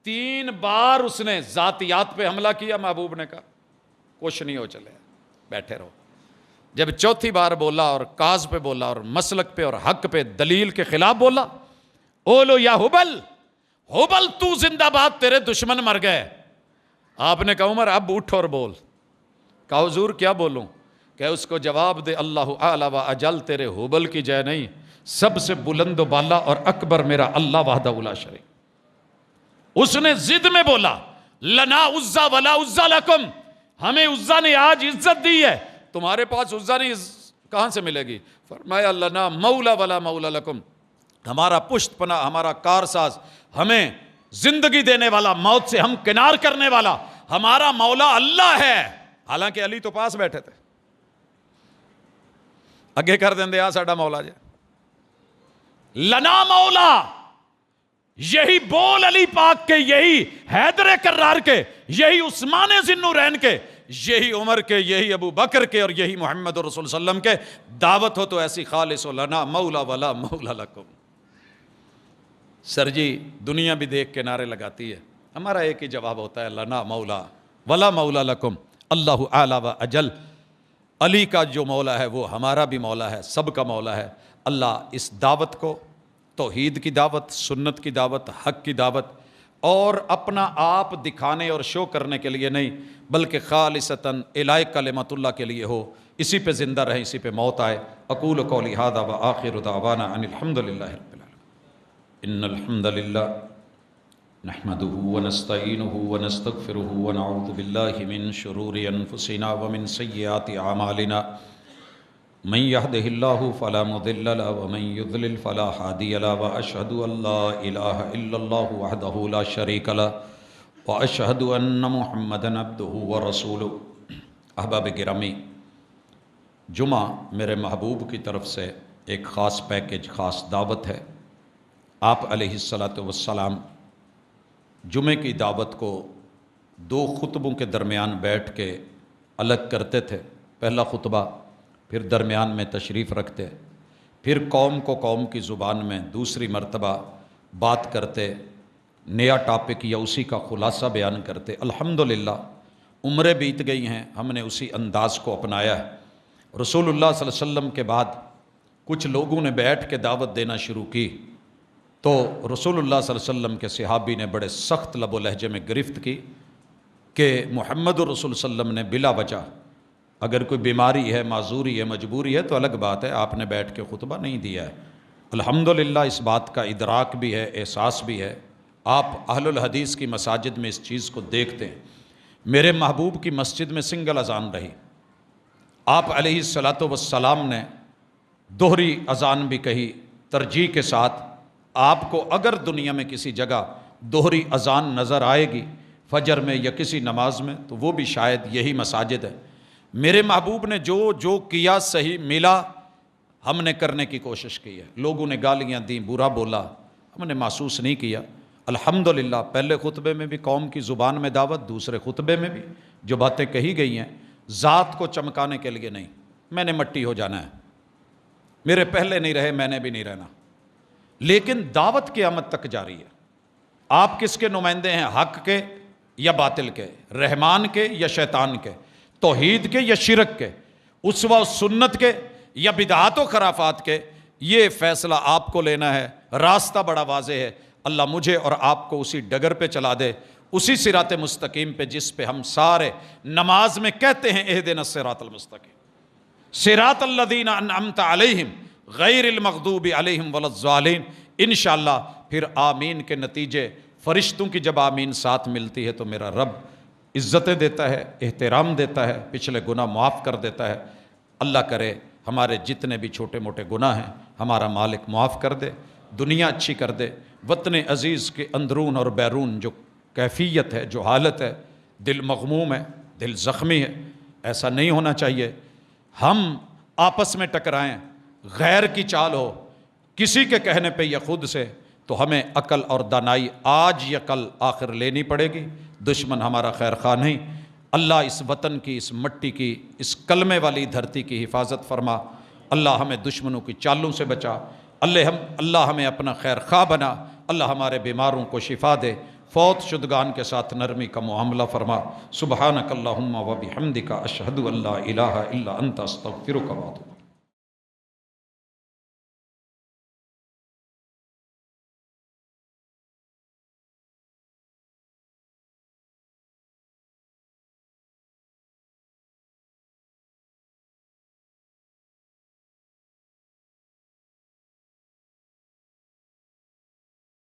3 بار اس نے ذاتیات پہ حملہ کیا، محبوب نے کہا کچھ نہیں ہو چلے بیٹھے رہو۔ جب 4تھی بار بولا اور کاز پہ بولا اور مسلک پہ اور حق پہ دلیل کے خلاف بولا، اولو یا حبل، حبل تو زندہ باد، تیرے دشمن مر گئے۔ آپ نے کہا عمر اب اٹھ اور بول۔ کہا حضور کیا بولوں؟ کہ اس کو جواب دے اللہ اعلی و اجل، تیرے حبل کی جے نہیں، سب سے بلند و بالا اور اکبر میرا اللہ وحدہ لا شریک۔ اس نے ضد میں بولا لنا عزا ولا عزا لکم، ہمیں عزا نے آج عزت دی ہے، تمہارے پاس عزا نہیں، کہاں سے ملے گی؟ فرمایا لنا مولا ولا مولا لکم، ہمارا پشت پناہ، ہمارا کارساز، ہمیں زندگی دینے والا، موت سے ہم کنار کرنے والا ہمارا مولا اللہ ہے۔ حالانکہ علی تو پاس بیٹھے تھے، اگے کر دیں دے آ ساڈا مولا جی، لنا مولا، یہی بول علی پاک کے، یہی حیدر کرار کے، یہی عثمان ذی-النورین کے، یہی عمر کے، یہی ابو بکر کے، اور یہی محمد رسول صلی اللہ علیہ وسلم کے۔ دعوت ہو تو ایسی خالص و لنا مولا ولا مولا لکم۔ سر جی دنیا بھی دیکھ کے نعرے لگاتی ہے، ہمارا ایک ہی جواب ہوتا ہے لنا مولا ولا مولا لکم، اللہ اعلی و اجل۔ علی کا جو مولا ہے وہ ہمارا بھی مولا ہے، سب کا مولا ہے۔ اللہ اس دعوت کو، توحید کی دعوت، سنت کی دعوت، حق کی دعوت، اور اپنا آپ دکھانے اور شو کرنے کے لیے نہیں بلکہ خالصتاً الہ کلمت اللہ کے لیے ہو، اسی پہ زندہ رہیں، اسی پہ موت آئے۔ اقول قولی ھذا وآخر دعوانا ان الحمد للہ رب العالمین۔ ان الحمد للہ نحمده ونستعینه ونستغفره ونعوذ باللہ من شرور انفسنا ومن سیئات اعمالنا، من يهده الله فلا مضل له ومن يضلل فلا هادي له، واشهد ان لا اله الا الله وحده لا شريك له، واشهد ان محمدا عبده ورسوله۔ احباب گرامی، جمعہ میرے محبوب کی طرف سے ایک خاص پیکج، خاص دعوت ہے۔ آپ علیہ الصلاۃ والسلام جمعے کی دعوت کو دو خطبوں کے درمیان بیٹھ کے الگ کرتے تھے۔ پہلا خطبہ، پھر درمیان میں تشریف رکھتے، پھر قوم کو قوم کی زبان میں دوسری مرتبہ بات کرتے، نیا ٹاپک یا اسی کا خلاصہ بیان کرتے۔ الحمدللہ عمریں بیت گئی ہیں، ہم نے اسی انداز کو اپنایا ہے۔ رسول اللہ صلی اللہ علیہ وسلم کے بعد کچھ لوگوں نے بیٹھ کے دعوت دینا شروع کی تو رسول اللہ صلی اللہ علیہ وسلم کے صحابی نے بڑے سخت لب و لہجے میں گرفت کی کہ محمد رسول صلی اللہ علیہ وسلم نے بلا وجہ، اگر کوئی بیماری ہے، معذوری ہے، مجبوری ہے تو الگ بات ہے، آپ نے بیٹھ کے خطبہ نہیں دیا ہے۔ الحمدللہ اس بات کا ادراک بھی ہے، احساس بھی ہے۔ آپ اہل الحدیث کی مساجد میں اس چیز کو دیکھتے ہیں۔ میرے محبوب کی مسجد میں سنگل اذان رہی، آپ علیہ الصلاۃ والسلام نے دوہری اذان بھی کہی ترجیح کے ساتھ۔ آپ کو اگر دنیا میں کسی جگہ دوہری اذان نظر آئے گی فجر میں یا کسی نماز میں تو وہ بھی شاید یہی مساجد ہے۔ میرے محبوب نے جو کیا صحیح ملا، ہم نے کرنے کی کوشش کی ہے۔ لوگوں نے گالیاں دیں، برا بولا، ہم نے محسوس نہیں کیا۔ الحمدللہ پہلے خطبے میں بھی قوم کی زبان میں دعوت، دوسرے خطبے میں بھی جو باتیں کہی گئی ہیں ذات کو چمکانے کے لیے نہیں، میں نے مٹی ہو جانا ہے، میرے پہلے نہیں رہے میں نے بھی نہیں رہنا، لیکن دعوت قیامت تک جاری ہے۔ آپ کس کے نمائندے ہیں؟ حق کے یا باطل کے، رحمان کے یا شیطان کے، توحید کے یا شرک کے، اسوہ و سنت کے یا بدعات و خرافات کے؟ یہ فیصلہ آپ کو لینا ہے۔ راستہ بڑا واضح ہے، اللہ مجھے اور آپ کو اسی ڈگر پہ چلا دے، اسی صراط مستقیم پہ جس پہ ہم سارے نماز میں کہتے ہیں اہدنا الصراط المستقیم، صراط الذین انعمت علیہم غیر المغضوب علیہم ولا الضالین۔ انشاءاللہ پھر آمین کے نتیجے، فرشتوں کی جب آمین ساتھ ملتی ہے تو میرا رب عزتیں دیتا ہے، احترام دیتا ہے، پچھلے گناہ معاف کر دیتا ہے۔ اللہ کرے ہمارے جتنے بھی چھوٹے موٹے گناہ ہیں ہمارا مالک معاف کر دے، دنیا اچھی کر دے، وطن عزیز کے اندرون اور بیرون جو کیفیت ہے، جو حالت ہے، دل مغموم ہے، دل زخمی ہے، ایسا نہیں ہونا چاہیے۔ ہم آپس میں ٹکرائیں، غیر کی چال ہو، کسی کے کہنے پہ یا خود سے، تو ہمیں عقل اور دانائی آج یا کل آخر لینی پڑے گی۔ دشمن ہمارا خیر خواہ نہیں۔ اللہ اس وطن کی، اس مٹی کی، اس کلمے والی دھرتی کی حفاظت فرما۔ اللہ ہمیں دشمنوں کی چالوں سے بچا۔ اللہ ہمیں اپنا خیر خواہ بنا۔ اللہ ہمارے بیماروں کو شفا دے، فوت شدگان کے ساتھ نرمی کا معاملہ فرما۔ سبحانک اللہم و بحمدک اشہد ان لا الہ الا انت استغفرک و اتوب